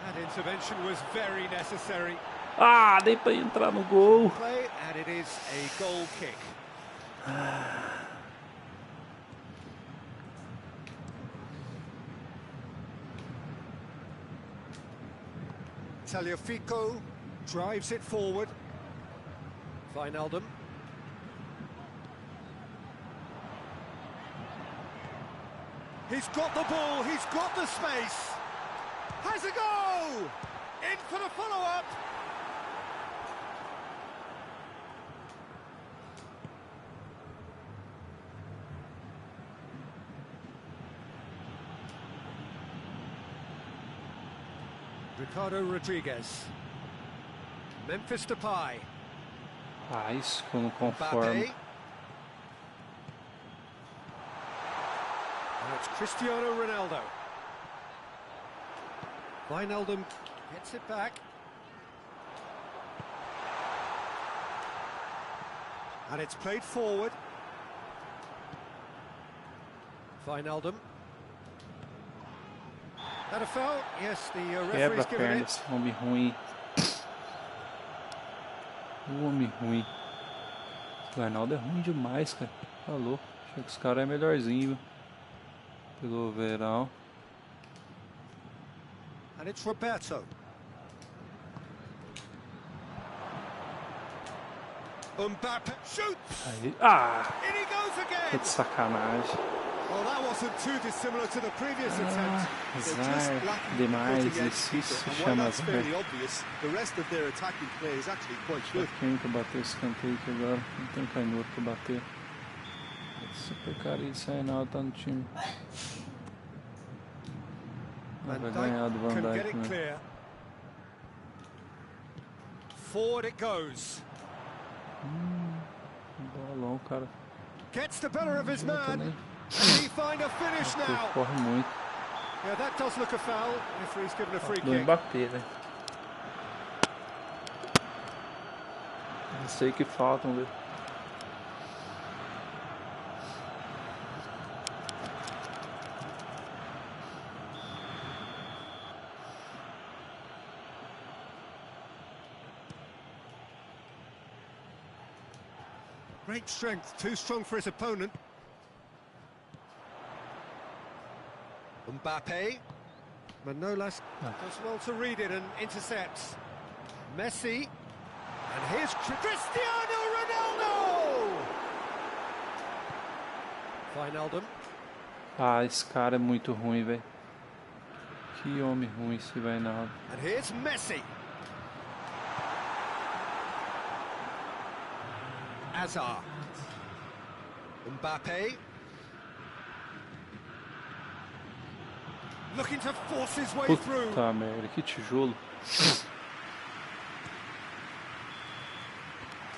That intervention was very necessary. Ah, dei pra entrar no gol. Play, and it is a goal kick. Tagliafico drives it forward. Wijnaldum. He's got the ball, he's got the space. Has a go! In for the follow-up. Ricardo Rodriguez. Memphis Depay. Ah, isso que eu não conformo. Mbappe. And it's Cristiano Ronaldo. Wijnaldum gets it back. And it's played forward. Wijnaldum. That a foul? Yes, the referee's given it. Esse homem ruim. O homem ruim. O Wijnaldum é ruim demais, cara. Tá louco. Achei que os caras é melhorzinho. Pelo verão. And it's Roberto. Mbappe shoots. Aí. Ah! In he goes again. Que de sacanagem. Well, that wasn't too dissimilar to the previous attempt. They're Azar just lacking the demais, cutting edge, isso Peter, se and while chama that's azar. fairly obvious, the rest of their attacking play is actually quite good. Quem que bateu esse escanteio aqui agora? Não tem canhoto pra bater. Super carinho de Sainal tá no time. Vai Van ganhar do Van Dijk can get Dijk, it né? clear. Forward it goes. Bolão, cara. Gets the better of his Eu man. também. Can he find a finish Ele now? corre muito. Yeah, that does look a foul. Referee's given a free Do kick. Mbappé, né? Não sei o que faltam, velho. Great strength, too strong for his opponent. Mbappé. Manolas does well to read it and intercepts. Messi. And here's Cristiano Ronaldo! Wijnaldum. Ah, esse cara é muito ruim, velho. Que homem ruim esse Wijnaldum. And here's Messi. Hazard. Mbappé. Looking to force his way through. Puta merda, que tijolo.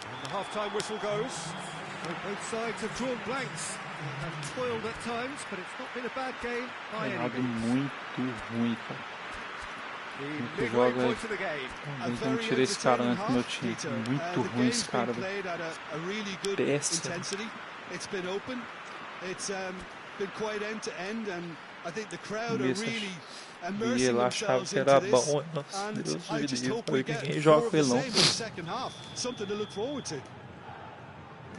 And the half-time whistle goes. Both sides have drawn blanks and toiled at times, but it's not been a bad game by any Wijnaldum means. muito ruim, cara. The que midway joga point of the game. Vamos tirar esse cara antes do meu time. Muito ruim esse cara, velho. Besta. It's been open. It's been quite end to end, and I think the crowd are really E immersing ele achava themselves que into era this. bom. Nossa, And Deus I me just livre. hope we Falei que get ninguém more joga of com the ele não. same in the second half. Something to look forward to.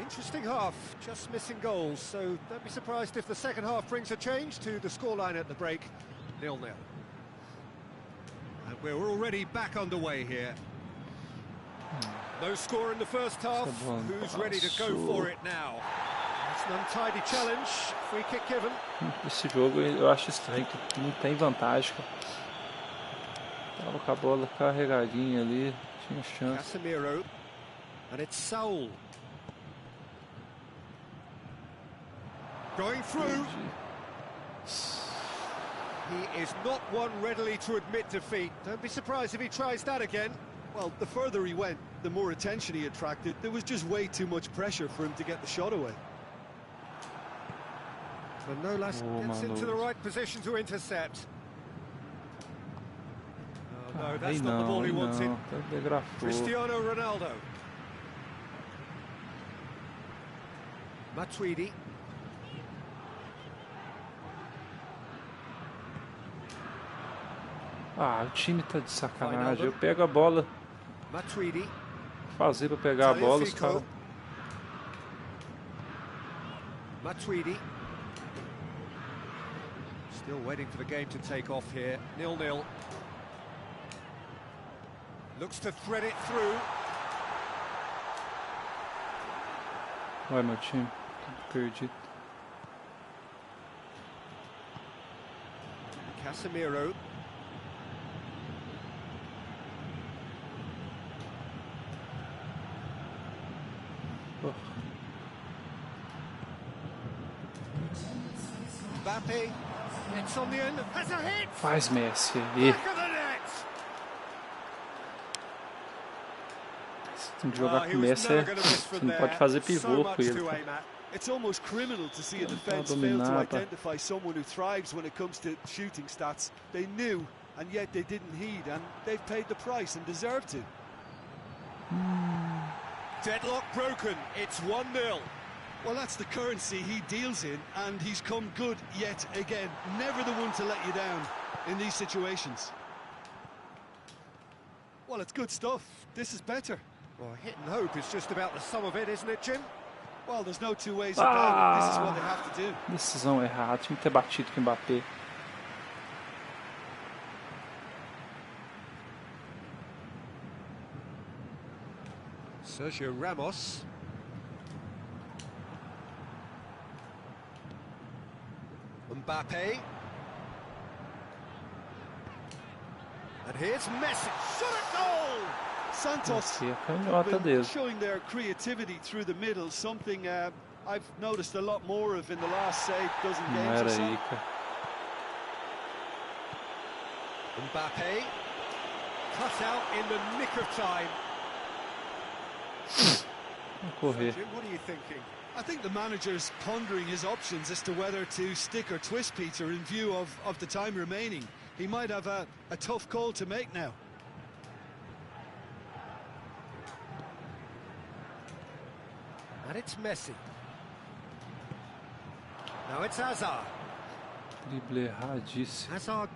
Interesting half, just missing goals, so don't be surprised if the second half brings a change to the scoreline at the break, 0-0. And we're already back underway here. No score in the first half, who's ready to go for it now? It's an untidy challenge, free kick given. Esse jogo eu acho estranho, que não tem vantagem, cara. Tava com a bola carregadinha ali, tinha chance. Casemiro, and it's Saul. Going through. He is not one readily to admit defeat. Don't be surprised if he tries that again. Well, the further he went, the more attention he attracted. There was just way too much pressure for him to get the shot away. Manolas gets into the right position to intercept. Oh, no, that's not the ball he wanted. Cristiano Ronaldo. Matuidi. Ah, o time tá de sacanagem. Eu pego a bola. Matuidi. Fazer pra pegar a bola, os caras. Matuidi. Still waiting for the game to take off here. 0-0. Looks to thread it through. Vai, meu time. Tô perdido. Casemiro. Oh. Mbappé. It's on the end. Has a hit. Faz, Messi. E Back of the net. tem que jogar com o Messi. Você não pode fazer pivô com ele. It's almost criminal to see a defense fail to identify someone who thrives when it comes to shooting stats. They knew, and yet they didn't heed, and they've paid the price and deserved to. Deadlock broken. It's 1-0. Well, that's the currency he deals in, and he's come good yet again. Never the one to let you down in these situations. Well, it's good stuff. This is better. Well, hit and hope is just about the sum of it, isn't it, Jim? Well, there's no two ways about it. This is what they have to do. Decisão errada. Tinha que ter batido com o Mbappé. Sergio Ramos. Mbappe. And here's Messi. Shot at goal! Santos Aqui é a have canhota been dele. showing their creativity through the middle, something I've noticed a lot more of in the last, say, dozen Não games or era so. aí, cara. Mbappe. Cut out in the nick of time. Vou correr. Jim, what are you thinking? I think the manager's pondering his options as to whether to stick or twist Peter in view of the time remaining. He might have a tough call to make now. And it's Messi. Now it's Hazard. Drible erradíssimo. Hazard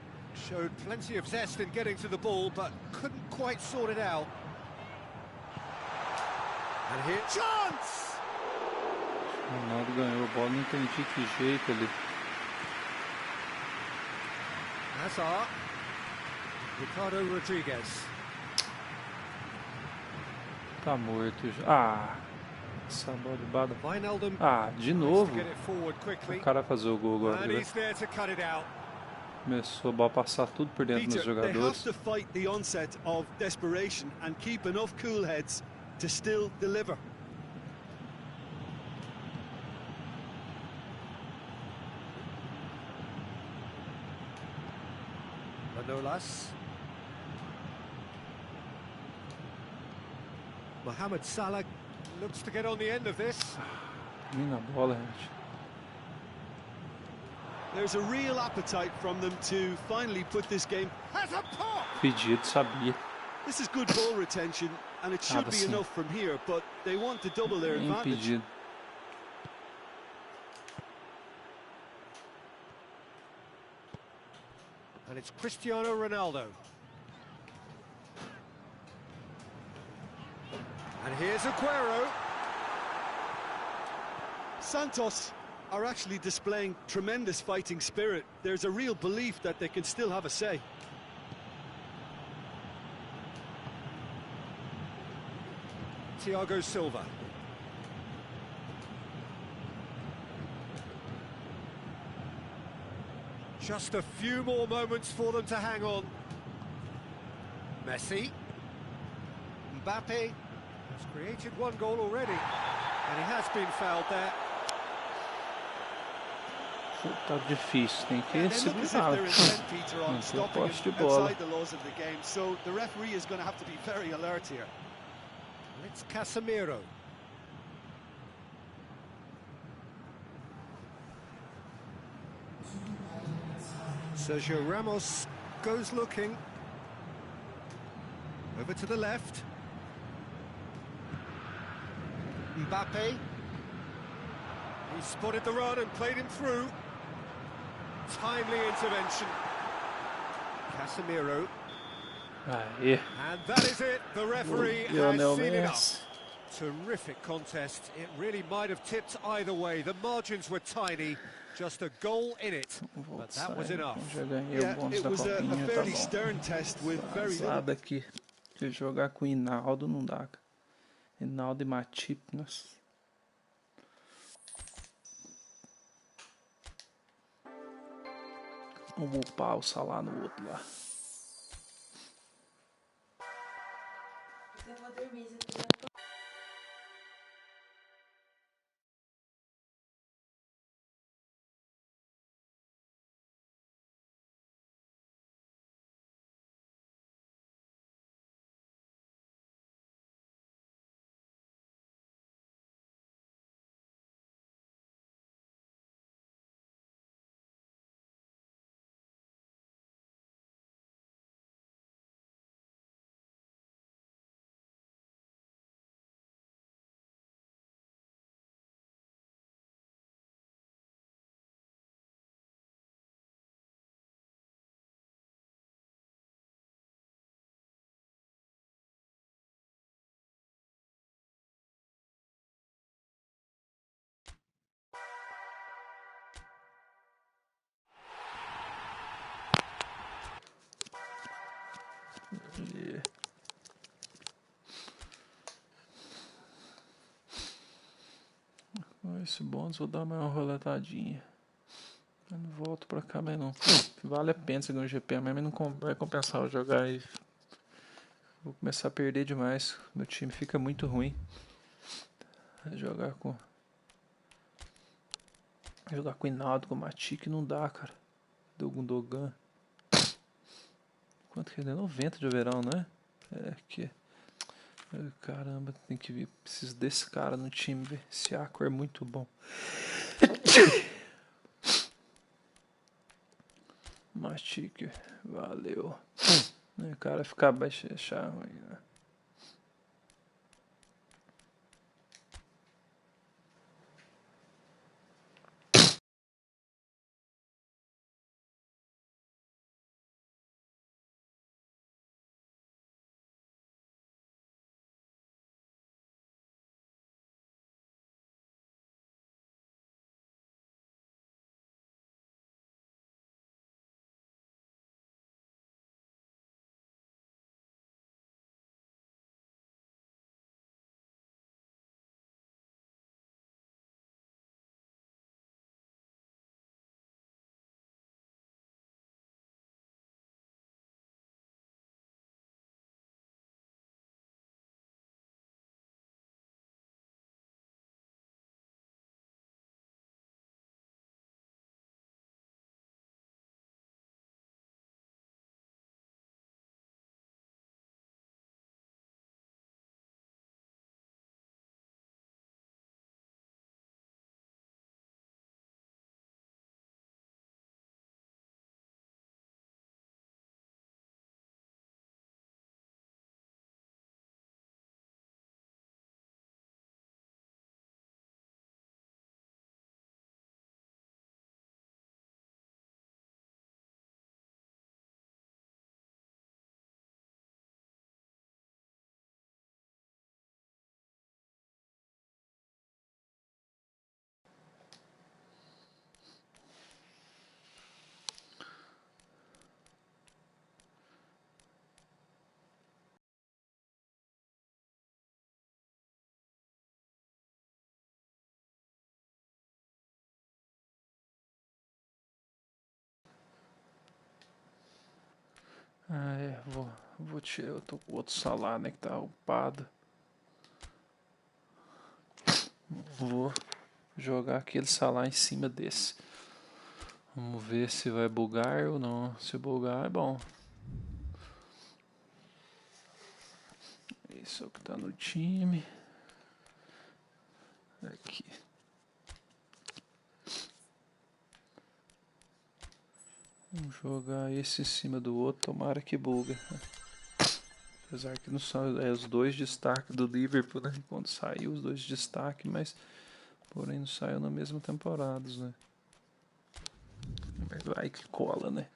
showed plenty of zest in getting to the ball, but couldn't quite sort it out. And here, chance! Ronaldo ganhou a bola, não entendi que jeito ali. Hazard. Ricardo Rodriguez. Tá morto já. Ah! Essa bola de bada. Wijnaldum Ah, de tries novo? to get it forward quickly. O cara fazer o gol agora. And Né? he's there to cut it out. Começou a bola passar tudo por dentro dos Peter, they have jogadores. to fight the onset of desperation and keep enough cool heads to still deliver. Manolas. Mohamed Salah looks to get on the end of this. Mina a bola, gente. There's a real appetite from them to finally put this game. Has a pop! Pedido, sabia. This is good ball retention, and it should be sim. enough from here, but they want to double their advantage. Impedido. And it's Cristiano Ronaldo. And here's Aguero. Santos are actually displaying tremendous fighting spirit. There's a real belief that they can still have a say. Thiago Silva. Just a few more moments for them to hang on. Messi. Mbappe has created one goal already, and he has been fouled there. Tá difícil, tem que They look as if segurar. they're intent, Peter, on Não tem stopping posse de him bola. outside the laws of the game, so the referee is going to have to be very alert here. And it's Casemiro. Sergio Ramos goes looking. Over to the left. Mbappe. He spotted the run and played him through. Timely intervention. Casemiro. Aí. And that is it. The referee Lionel has seen it up. Messi. Terrific contest. It really might have tipped either way. The margins were tiny. Just a goal in it. But that was enough. Já ganhei o Yeah, bônus it da was a copinha, tá fairly bom. stern test with very little. Vazada aqui. Se jogar com Hinaldo não dá. Hinaldo e Matip, nossa. Vamos upar o Salah no outro lá. Eu vou dormir, se quiser. E... Com esse bônus vou dar mais uma roletadinha. Eu não volto pra cá, mas não. Vale a pena você ganhar um GP, mas não vai compensar eu jogar aí. Vou começar a perder demais. Meu time fica muito ruim. Jogar com. Jogar com o Hinaldo, com o Matic não dá, cara. Deu Gundogan. Quanto que ele é? 90 de overall, não é? É que. Caramba, tem que vir. Preciso desse cara no time, velho. Esse Aqua é muito bom. Matic, valeu. O cara ficar baixo achar ruim, né? Ah, é, vou tirar. Eu tô com outro salário, né? Que tá upado. Vou jogar aquele salário em cima desse. Vamos ver se vai bugar ou não. Se bugar é bom. Isso é o que tá no time. Aqui. Vamos jogar esse em cima do outro. Tomara que buga. Apesar que não são os dois destaques do Liverpool, né? Quando saiu os dois destaques, mas porém não saiu na mesma temporada, né? Mas vai que cola, né?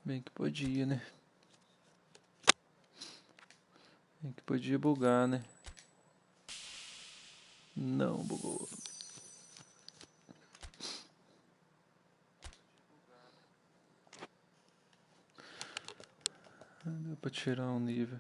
Bem que podia, né? Bem que podia bugar, né? Não bugou. Deu pra tirar um nível.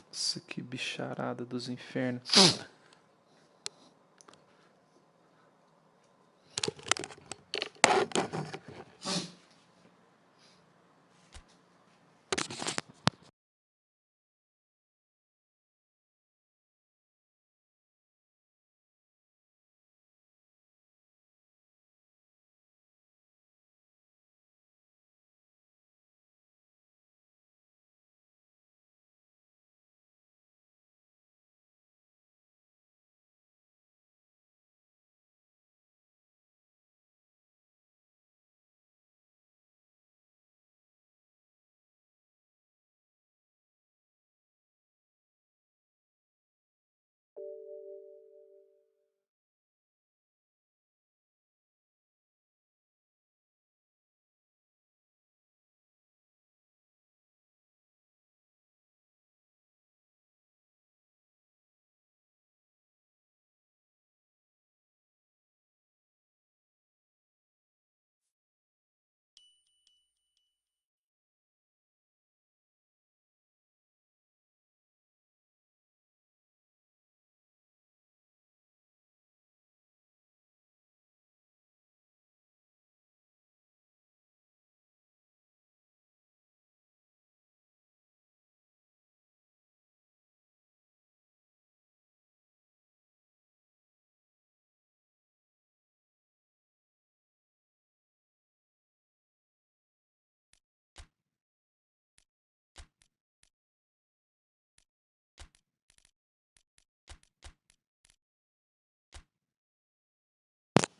Nossa, que bicharada dos infernos.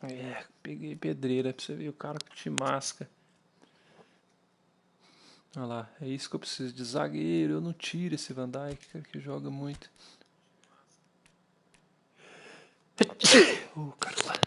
É, peguei pedreira pra você ver o cara que te masca. Olha lá, é isso que eu preciso de zagueiro. Eu não tiro esse Van Dijk, cara, que joga muito. Caramba.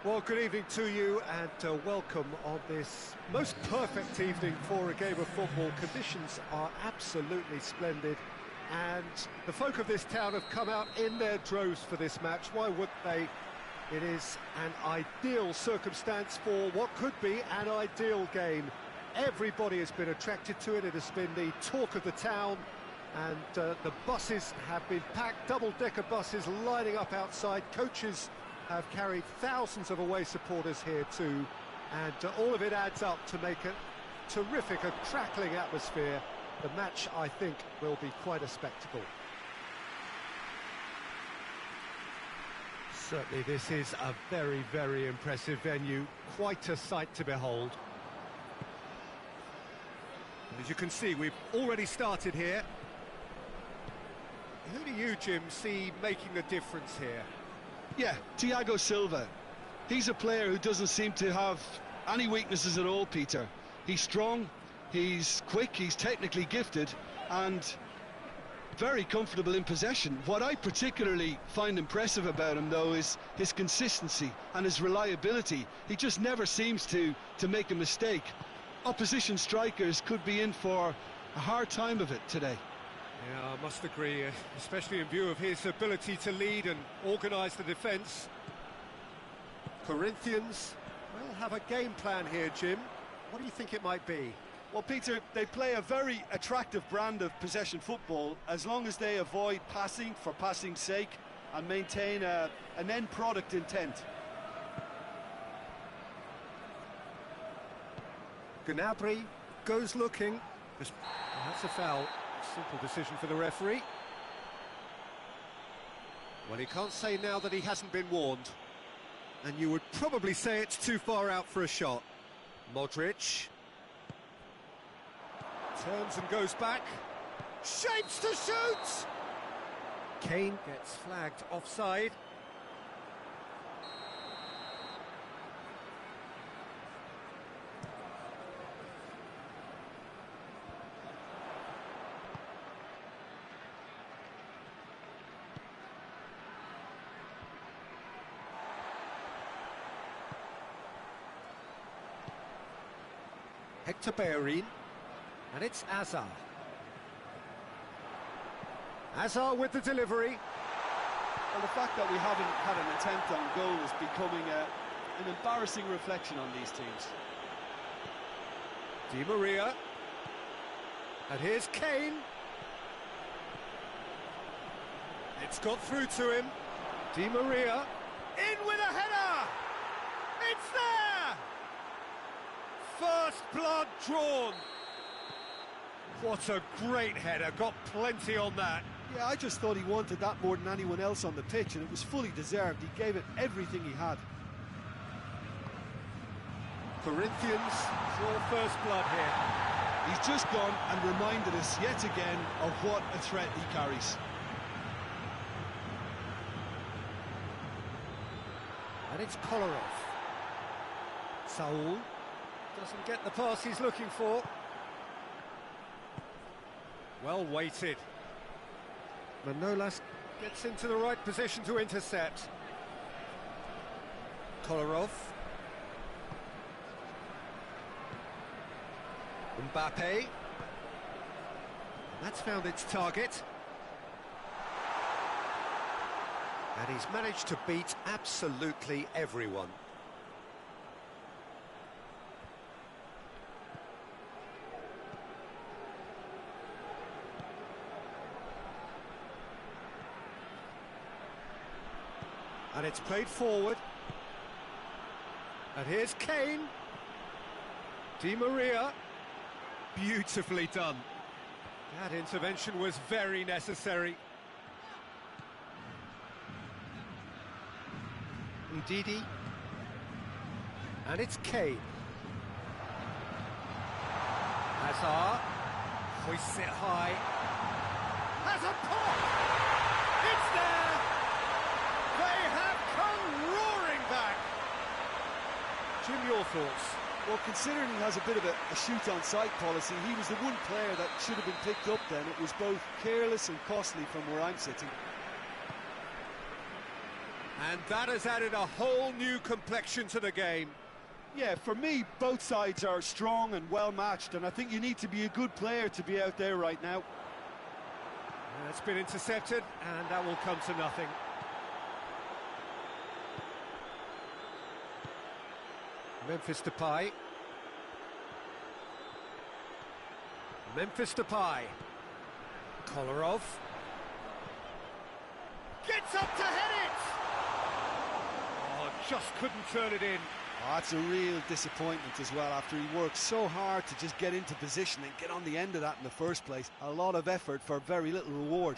Well, good evening to you and welcome on this most perfect evening for a game of football. Conditions are absolutely splendid and the folk of this town have come out in their droves for this match. Why would they? It is an ideal circumstance for what could be an ideal game. Everybody has been attracted to it. It has been the talk of the town and the buses have been packed, double-decker buses lining up outside. Coaches have carried thousands of away supporters here too, and all of it adds up to make a terrific, a crackling atmosphere. The match, I think, will be quite a spectacle. Certainly this is a very, very impressive venue, quite a sight to behold. And as you can see, we've already started here. Who do you, Jim, see making the difference here? Yeah, Thiago Silva. He's a player who doesn't seem to have any weaknesses at all, Peter. He's strong, he's quick, he's technically gifted, and very comfortable in possession. What I particularly find impressive about him, though, is his consistency and his reliability. He just never seems to make a mistake. Opposition strikers could be in for a hard time of it today. Yeah, I must agree, especially in view of his ability to lead and organise the defence. Corinthians will have a game plan here, Jim. What do you think it might be? Well, Peter, they play a very attractive brand of possession football as long as they avoid passing for passing's sake and maintain an end product intent. Gnabry goes looking. That's a foul. Simple decision for the referee. Well, he can't say now that he hasn't been warned. And you would probably say it's too far out for a shot. Modric turns and goes back. Shapes to shoot! Kane gets flagged offside. Hector Bellerin, and it's Azar. Azar with the delivery. Well, the fact that we haven't had an attempt on goal is becoming an embarrassing reflection on these teams. Di Maria, and here's Kane. It's got through to him. Di Maria, in with a header! It's there! First blood drawn. What a great header, got plenty on that. Yeah, I just thought he wanted that more than anyone else on the pitch, and it was fully deserved. He gave it everything he had. Corinthians draw first blood here. He's just gone and reminded us yet again of what a threat he carries. And it's Kolarov. Saul doesn't get the pass he's looking for. Well weighted. Manolas gets into the right position to intercept. Kolarov. Mbappe. That's found its target. And he's managed to beat absolutely everyone. And it's played forward. And here's Kane. Di Maria. Beautifully done. That intervention was very necessary. Ndidi. And it's Kane. Hazard. Hoists it high. Has a pop! It's there! They have come roaring back! Jim, your thoughts? Well, considering he has a bit of a shoot-on-sight policy, he was the one player that should have been picked up then. It was both careless and costly from where I'm sitting. And that has added a whole new complexion to the game. Yeah, for me, both sides are strong and well-matched, and I think you need to be a good player to be out there right now. That's been intercepted, and that will come to nothing. Memphis Depay. Memphis Depay. Kolarov. Gets up to head it! Oh, just couldn't turn it in. Oh, that's a real disappointment as well, after he worked so hard to just get into position and get on the end of that in the first place. A lot of effort for very little reward.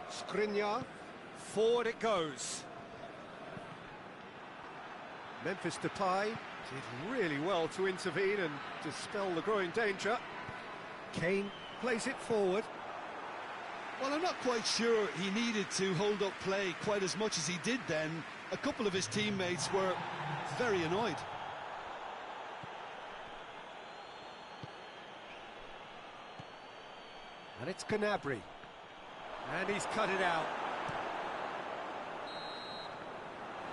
Skriniar, forward it goes. Memphis Depay did really well to intervene and dispel the growing danger. Kane plays it forward. Well, I'm not quite sure he needed to hold up play quite as much as he did then. A couple of his teammates were very annoyed. And it's Gnabry. And he's cut it out.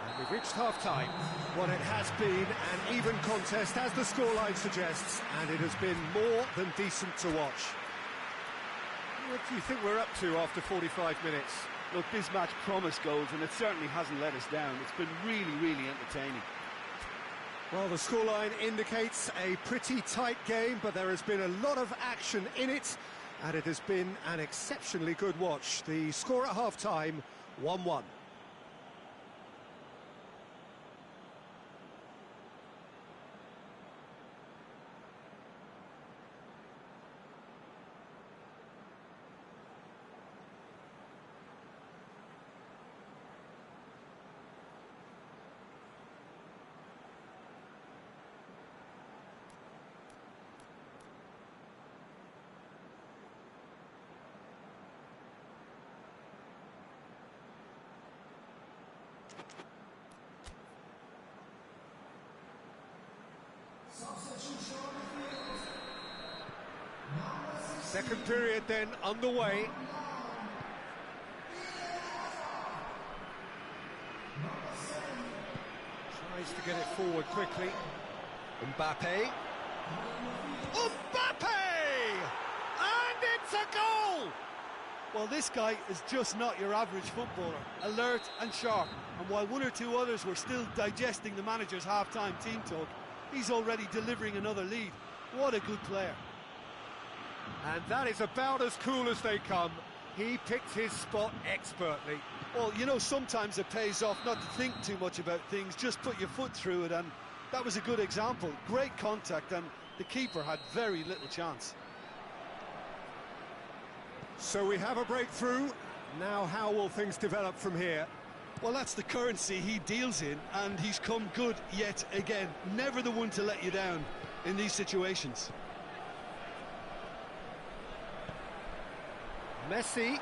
And we've reached half-time. What it has been an even contest, as the scoreline suggests, and it has been more than decent to watch. What do you think we're up to after 45 minutes? Look, this match promised goals, and it certainly hasn't let us down. It's been really, really entertaining. Well, the scoreline indicates a pretty tight game, but there has been a lot of action in it, and it has been an exceptionally good watch. The score at half-time, 1-1. Second period then underway. Tries to get it forward quickly. Mbappe. Mbappe! And it's a goal! Well, this guy is just not your average footballer. Alert and sharp. And while one or two others were still digesting the manager's half-time team talk, he's already delivering another lead. What a good player. And that is about as cool as they come. He picked his spot expertly. Well, you know, sometimes it pays off not to think too much about things, just put your foot through it, and that was a good example. Great contact, and the keeper had very little chance. So we have a breakthrough. Now how will things develop from here? Well, that's the currency he deals in, and he's come good yet again. Never the one to let you down in these situations. Messi.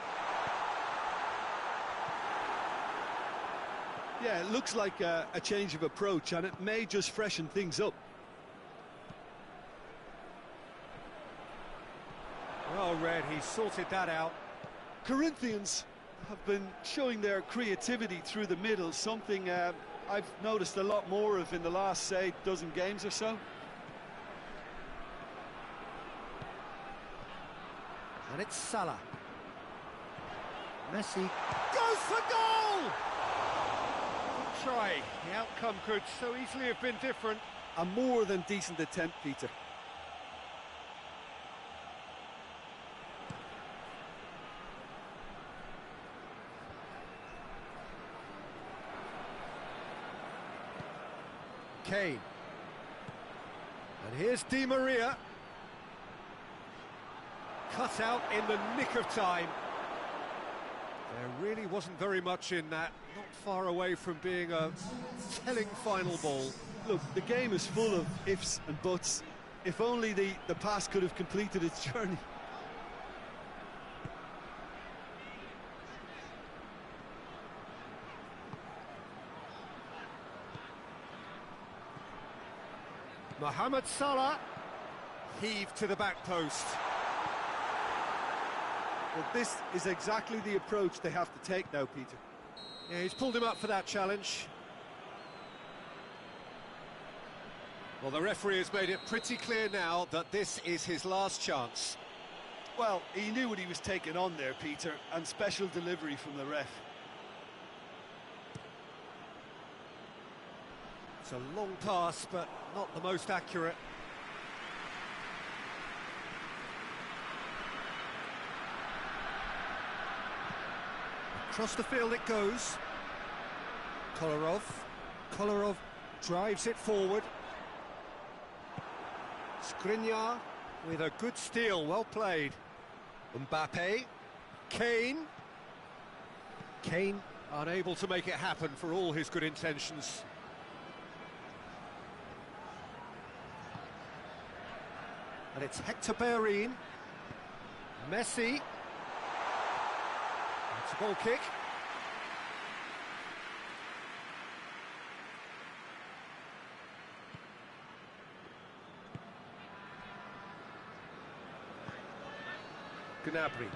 Yeah, it looks like a change of approach, and it may just freshen things up. Well read, he sorted that out. Corinthians have been showing their creativity through the middle, something I've noticed a lot more of in the last, say, dozen games or so. And it's Salah. Messi goes for goal! Good try. The outcome could so easily have been different. A more than decent attempt, Peter. Kane. And here's Di Maria. Cut out in the nick of time. There really wasn't very much in that. Not far away from being a telling final ball. Look, the game is full of ifs and buts. If only the pass could have completed its journey. Mohamed Salah heaved to the back post. Well, this is exactly the approach they have to take now, Peter. Yeah, he's pulled him up for that challenge. Well, the referee has made it pretty clear now that this is his last chance. Well, he knew what he was taking on there, Peter, and special delivery from the ref. It's a long pass, but not the most accurate. Across the field it goes. Kolarov drives it forward. Skriniar with a good steal, well played. Mbappe, Kane unable to make it happen for all his good intentions. And it's Hector Bellerin. Messi. It's a goal kick. Gnabry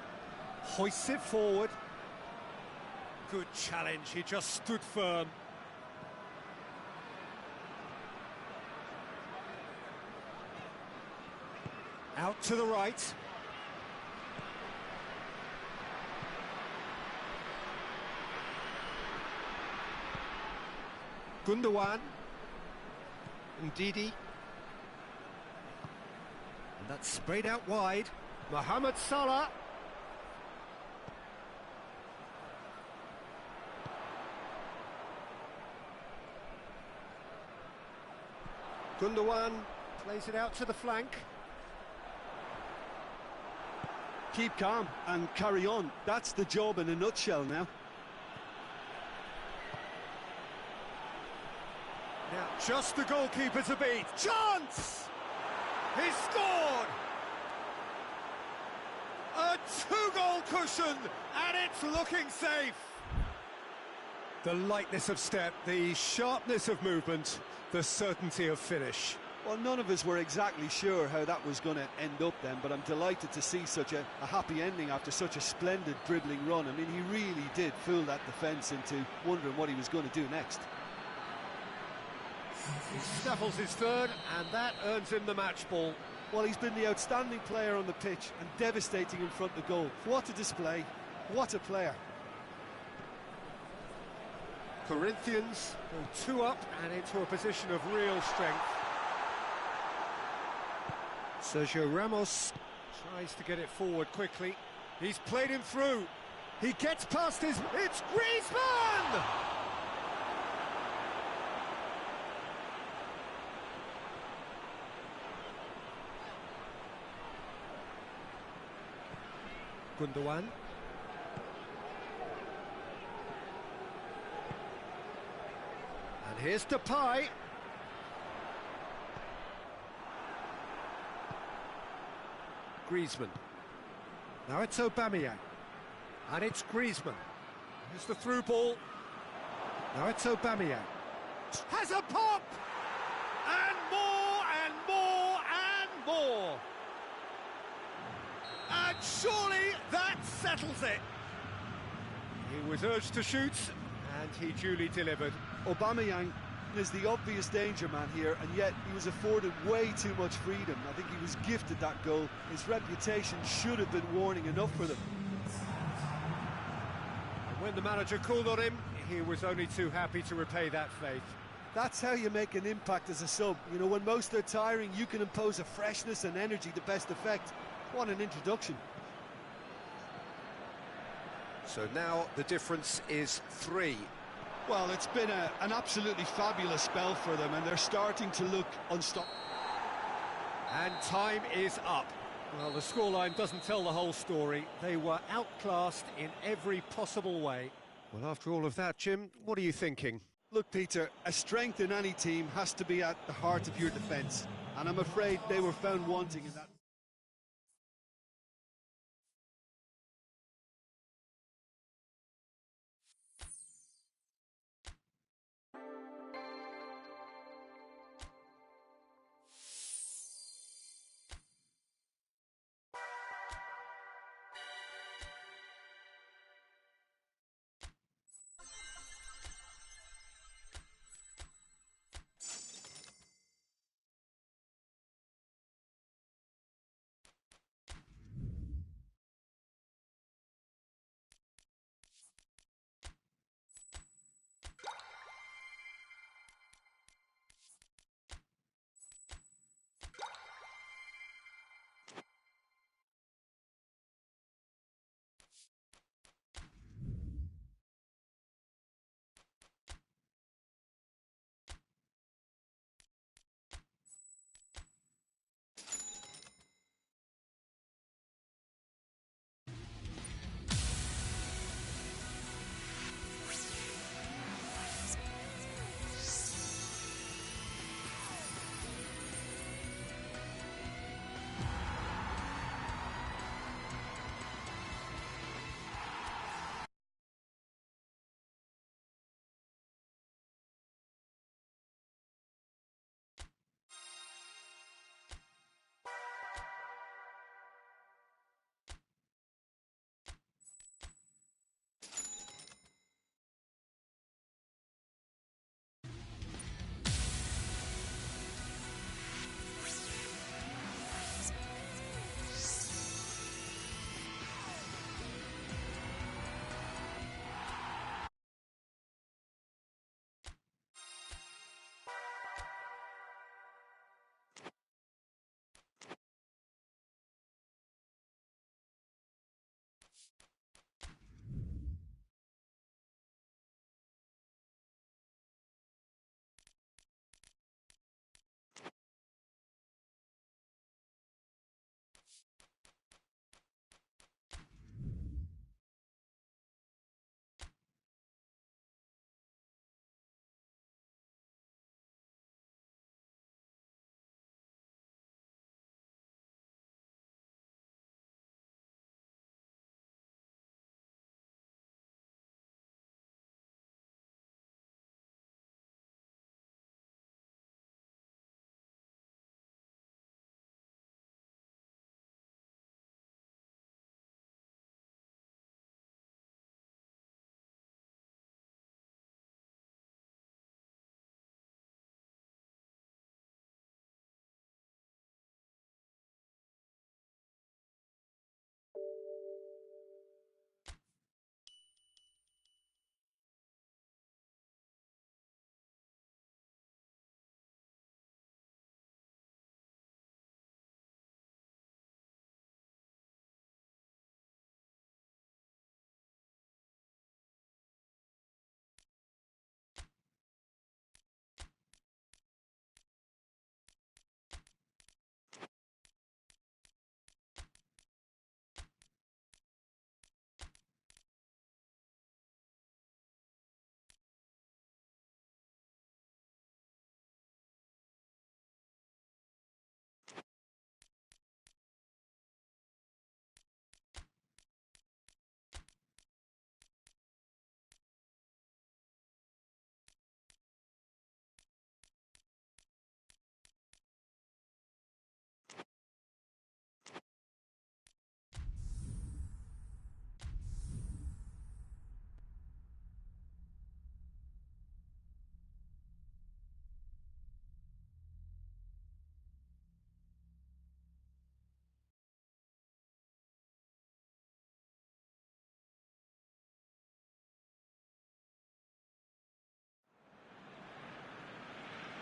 hoists it forward. Good challenge, he just stood firm. Out to the right. Gundogan. Ndidi. And that's sprayed out wide. Mohamed Salah. Gundogan plays it out to the flank. Keep calm and carry on. That's the job in a nutshell now. Now, just the goalkeeper to beat. Chance! He's scored! A two-goal cushion, and it's looking safe. The lightness of step, the sharpness of movement, the certainty of finish. Well, none of us were exactly sure how that was going to end up then, but I'm delighted to see such a happy ending after such a splendid dribbling run. I mean, he really did fool that defence into wondering what he was going to do next. He snaffles his third, and that earns him the match ball. Well, he's been the outstanding player on the pitch and devastating in front of the goal. What a display, what a player. Corinthians go 2 up and into a position of real strength. Sergio Ramos tries to get it forward quickly. He's played him through. He gets past his... It's Griezmann! Gundogan. And here's Depay. Griezmann. Now it's Aubameyang. And it's Griezmann. Here's the through ball. Now it's Aubameyang. Has a pop! And more, and more, and more! And surely that settles it. He was urged to shoot, and he duly delivered. Aubameyang is the obvious danger man here, and yet he was afforded way too much freedom. I think he was gifted that goal. His reputation should have been warning enough for them. And when the manager called on him, he was only too happy to repay that faith. That's how you make an impact as a sub. You know, when most are tiring, you can impose a freshness and energy to best effect. What an introduction. So now the difference is 3. Well, it's been an absolutely fabulous spell for them, and they're starting to look unstoppable. And time is up. Well, the scoreline doesn't tell the whole story. They were outclassed in every possible way. Well, after all of that, Jim, what are you thinking? Look, Peter, a strength in any team has to be at the heart of your defence, and I'm afraid they were found wanting in that.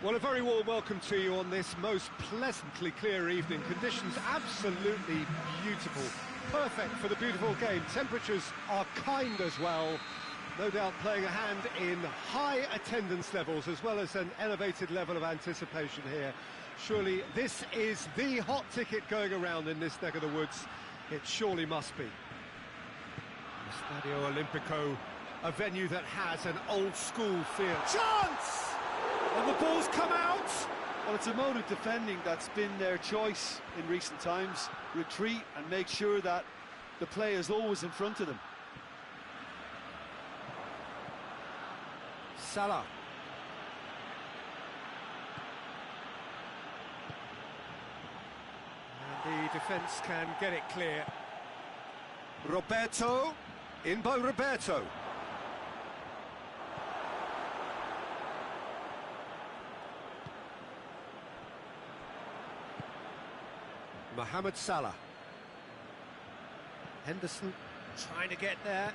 Well, a very warm welcome to you on this most pleasantly clear evening. Conditions absolutely beautiful. Perfect for the beautiful game. Temperatures are kind as well. No doubt playing a hand in high attendance levels as well as an elevated level of anticipation here. Surely this is the hot ticket going around in this neck of the woods. It surely must be. Stadio Olimpico, a venue that has an old-school feel. Chance! And the ball's come out! Well, it's a mode of defending that's been their choice in recent times. Retreat and make sure that the play is always in front of them. Salah. And the defence can get it clear. Roberto, in by Roberto. Mohamed Salah. Henderson trying to get there.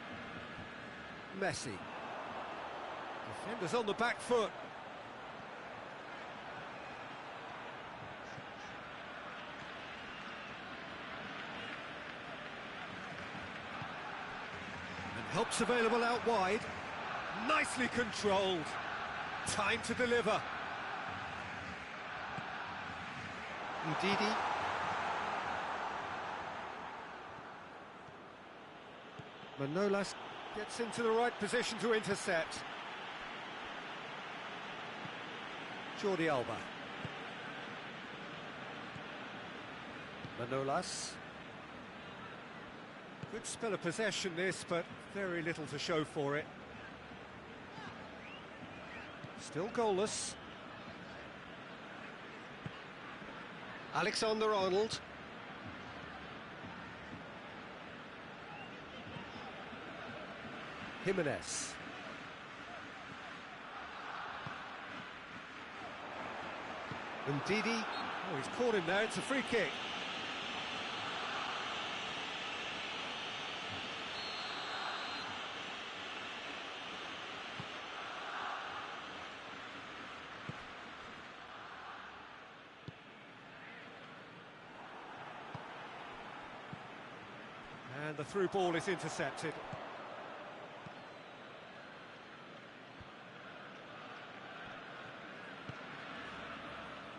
Messi. Defenders on the back foot. And help's available out wide. Nicely controlled. Time to deliver. Ndidi. Manolas gets into the right position to intercept. Jordi Alba. Manolas. Good spell of possession this, but very little to show for it. Still goalless. Alexander-Arnold. Jimenez. Ndidi. Oh, he's caught him there. It's a free kick. And the through ball is intercepted.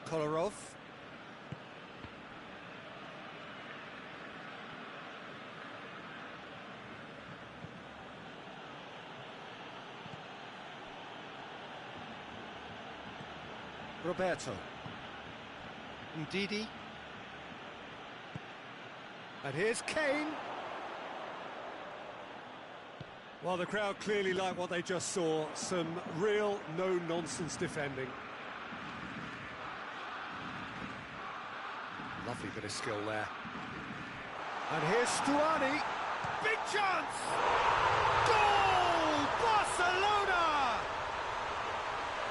Kolarov. Roberto. Ndidi. And here's Kane. Well, the crowd clearly like what they just saw. Some real no-nonsense defending. Lovely bit of skill there. And here's Stuani. Big chance! Goal! Barcelona!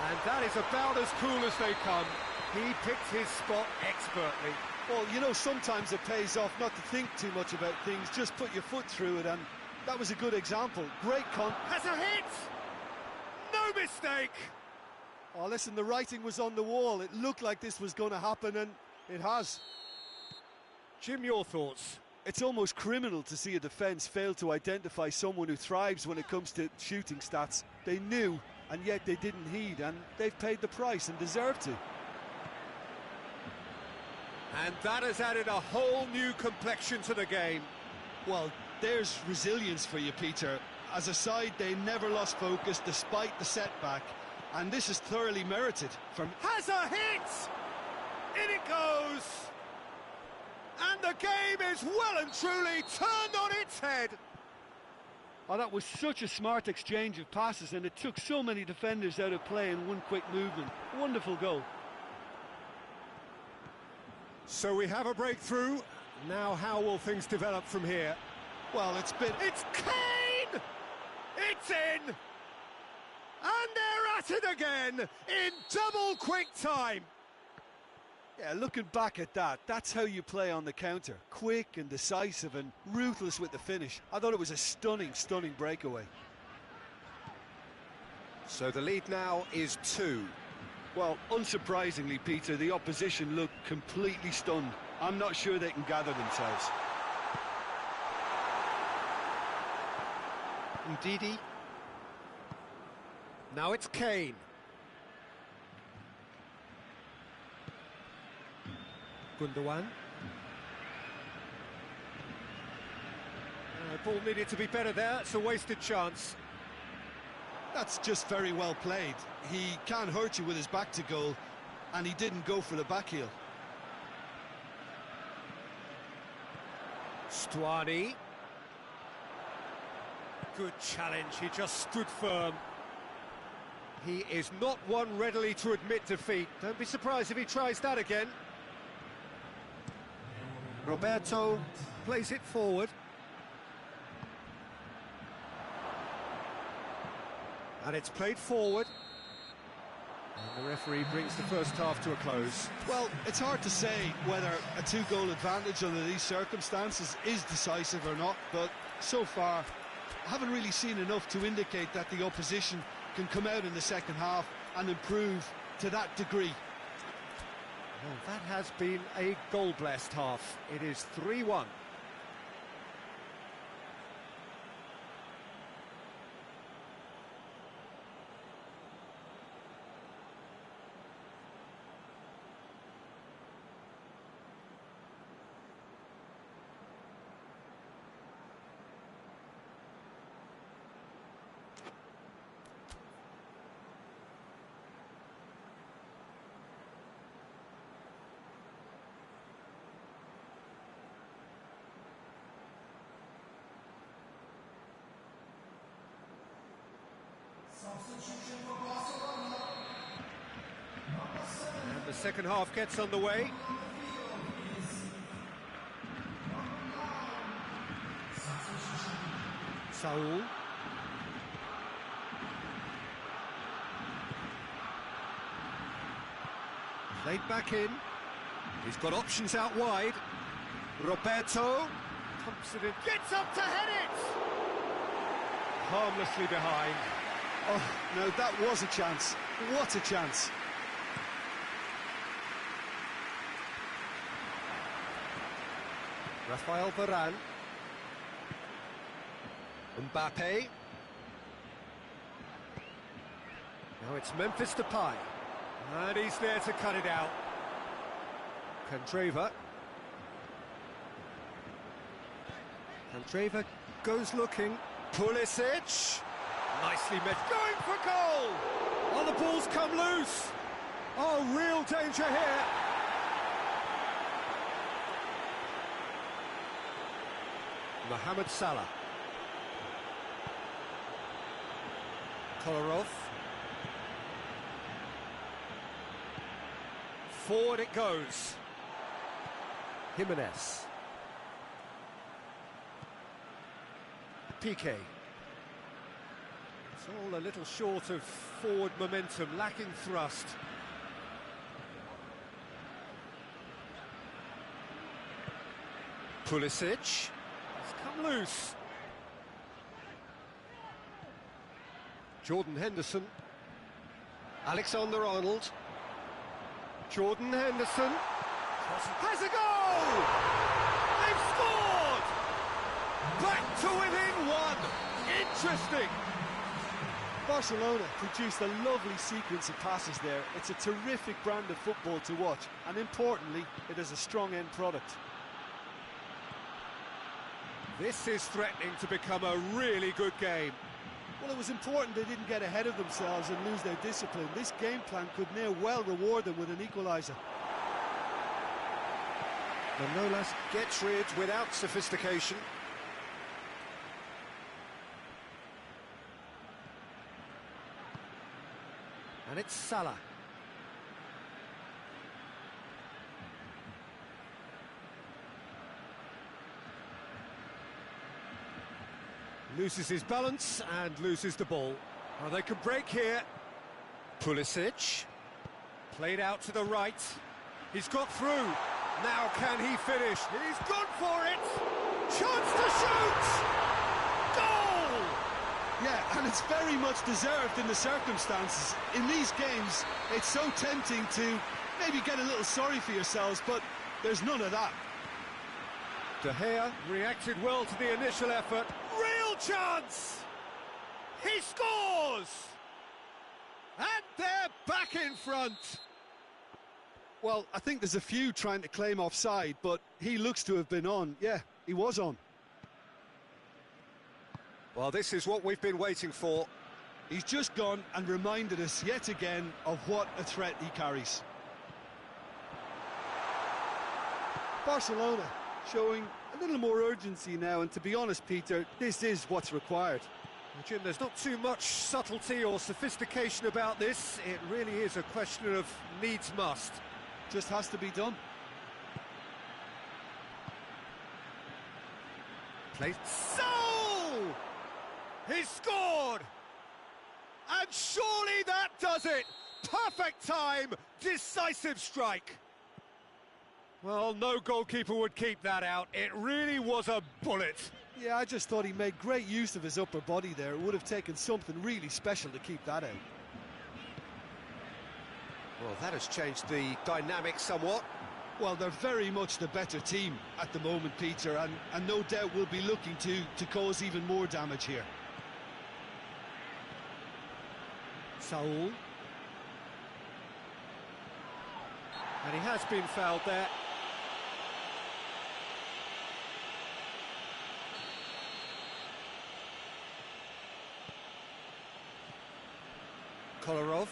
And that is about as cool as they come. He picked his spot expertly. Well, you know, sometimes it pays off not to think too much about things, just put your foot through it, and that was a good example. Great Has a hit! No mistake! Oh, listen, the writing was on the wall. It looked like this was going to happen, and it has. Jim, your thoughts? It's almost criminal to see a defence fail to identify someone who thrives when it comes to shooting stats. They knew, and yet they didn't heed, and they've paid the price and deserve to. And that has added a whole new complexion to the game. Well, there's resilience for you, Peter. As a side, they never lost focus despite the setback, and this is thoroughly merited from... Has a hit! In it goes! And the game is well and truly turned on its head. Oh, that was such a smart exchange of passes, and it took so many defenders out of play in one quick movement. Wonderful goal. So we have a breakthrough. Now how will things develop from here? Well, it's Kane! It's in! And they're at it again in double quick time. Yeah, looking back at that, that's how you play on the counter. Quick and decisive and ruthless with the finish. I thought it was a stunning, stunning breakaway. So the lead now is 2. Well, unsurprisingly, Peter, the opposition look completely stunned. I'm not sure they can gather themselves. Ndidi. Now it's Kane. Gundogan. Ball needed to be better there, it's a wasted chance. That's just very well played. He can hurt you with his back to goal, and he didn't go for the back heel. Stuani. Good challenge, he just stood firm. He is not one readily to admit defeat. Don't be surprised if he tries that again. Roberto plays it forward. And it's played forward. And the referee brings the first half to a close. Well, it's hard to say whether a two-goal advantage under these circumstances is decisive or not, but so far I haven't really seen enough to indicate that the opposition can come out in the second half and improve to that degree. Well, that has been a goal-blessed half. It is 3-1. And the second half gets underway. Saul. Played back in. He's got options out wide. Roberto. Pumps it in. Gets up to head it! Harmlessly behind. Oh, no, that was a chance. What a chance. Rafael Varane. Mbappe. Now it's Memphis Depay. And he's there to cut it out. Candreva. Candreva goes looking. Pulisic. Nicely met. Going for goal! Oh, the ball's come loose. Oh, real danger here. Mohamed Salah. Kolarov. Forward it goes. Jimenez. Piqué. It's all a little short of forward momentum, lacking thrust. Pulisic. It's come loose. Jordan Henderson. Alexander-Arnold. Jordan Henderson. Has a goal! They've scored! Back to within one. Interesting. Barcelona produced a lovely sequence of passes there. It's a terrific brand of football to watch, and importantly, it is a strong end product. This is threatening to become a really good game. Well, it was important they didn't get ahead of themselves and lose their discipline. This game plan could near well reward them with an equaliser. Manolas gets rid without sophistication. And it's Salah. Loses his balance and loses the ball. Oh, they can break here. Pulisic. Played out to the right. He's got through. Now can he finish? He's gone for it. Chance to shoot. Goal! Yeah, and it's very much deserved in the circumstances. In these games, it's so tempting to maybe get a little sorry for yourselves, but there's none of that. De Gea reacted well to the initial effort. Real chance! He scores! And they're back in front. Well, I think there's a few trying to claim offside, but he looks to have been on. Yeah, he was on. Well, this is what we've been waiting for. He's just gone and reminded us yet again of what a threat he carries. Barcelona showing a little more urgency now, and to be honest, Peter, this is what's required. Well, Jim, there's not too much subtlety or sophistication about this. It really is a question of needs must. Just has to be done. Play. So! He scored! And surely that does it! Perfect time, decisive strike. Well, no goalkeeper would keep that out. It really was a bullet. Yeah, I just thought he made great use of his upper body there. It would have taken something really special to keep that out. Well, that has changed the dynamic somewhat. Well, they're very much the better team at the moment, Peter, and no doubt will be looking to cause even more damage here. Saul. And he has been fouled there. Kolarov.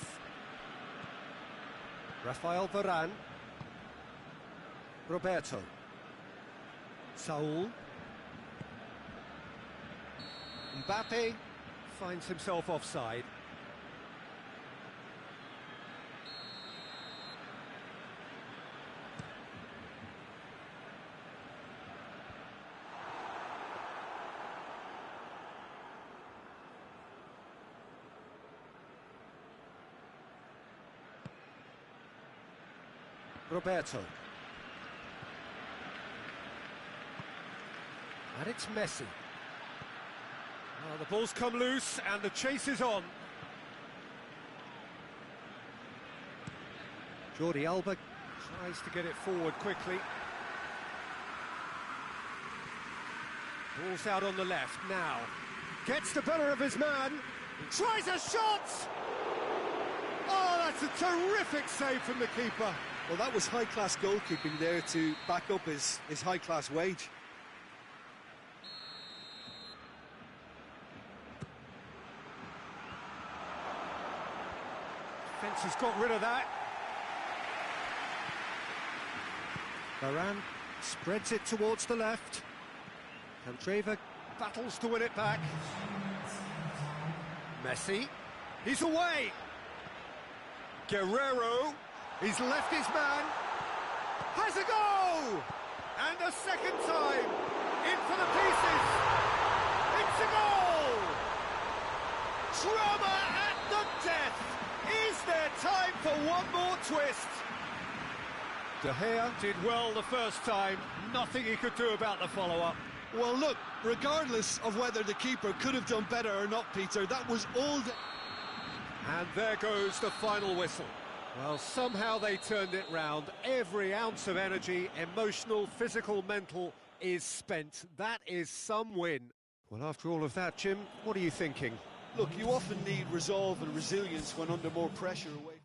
Rafael Varane. Roberto. Saul. Mbappe finds himself offside. Roberto. And it's Messi. Oh, the ball's come loose and the chase is on. Jordi Alba tries to get it forward quickly. Ball's out on the left now. Gets the better of his man. Tries a shot! Oh, that's a terrific save from the keeper. Well, that was high-class goalkeeping there to back up his high-class wage. Defence has got rid of that. Varane spreads it towards the left. Candreva battles to win it back. Messi, he's away. Guerrero, he's left his man. Has a go! And a second time, in for the pieces. It's a goal! Drama at the death. Is there time for one more twist? De Gea did well the first time. Nothing he could do about the follow-up. Well, look, regardless of whether the keeper could have done better or not, Peter, that was all... And there goes the final whistle. Well, somehow they turned it round. Every ounce of energy, emotional, physical, mental, is spent. That is some win. Well, after all of that, Jim, what are you thinking? Look, you often need resolve and resilience when under more pressure away.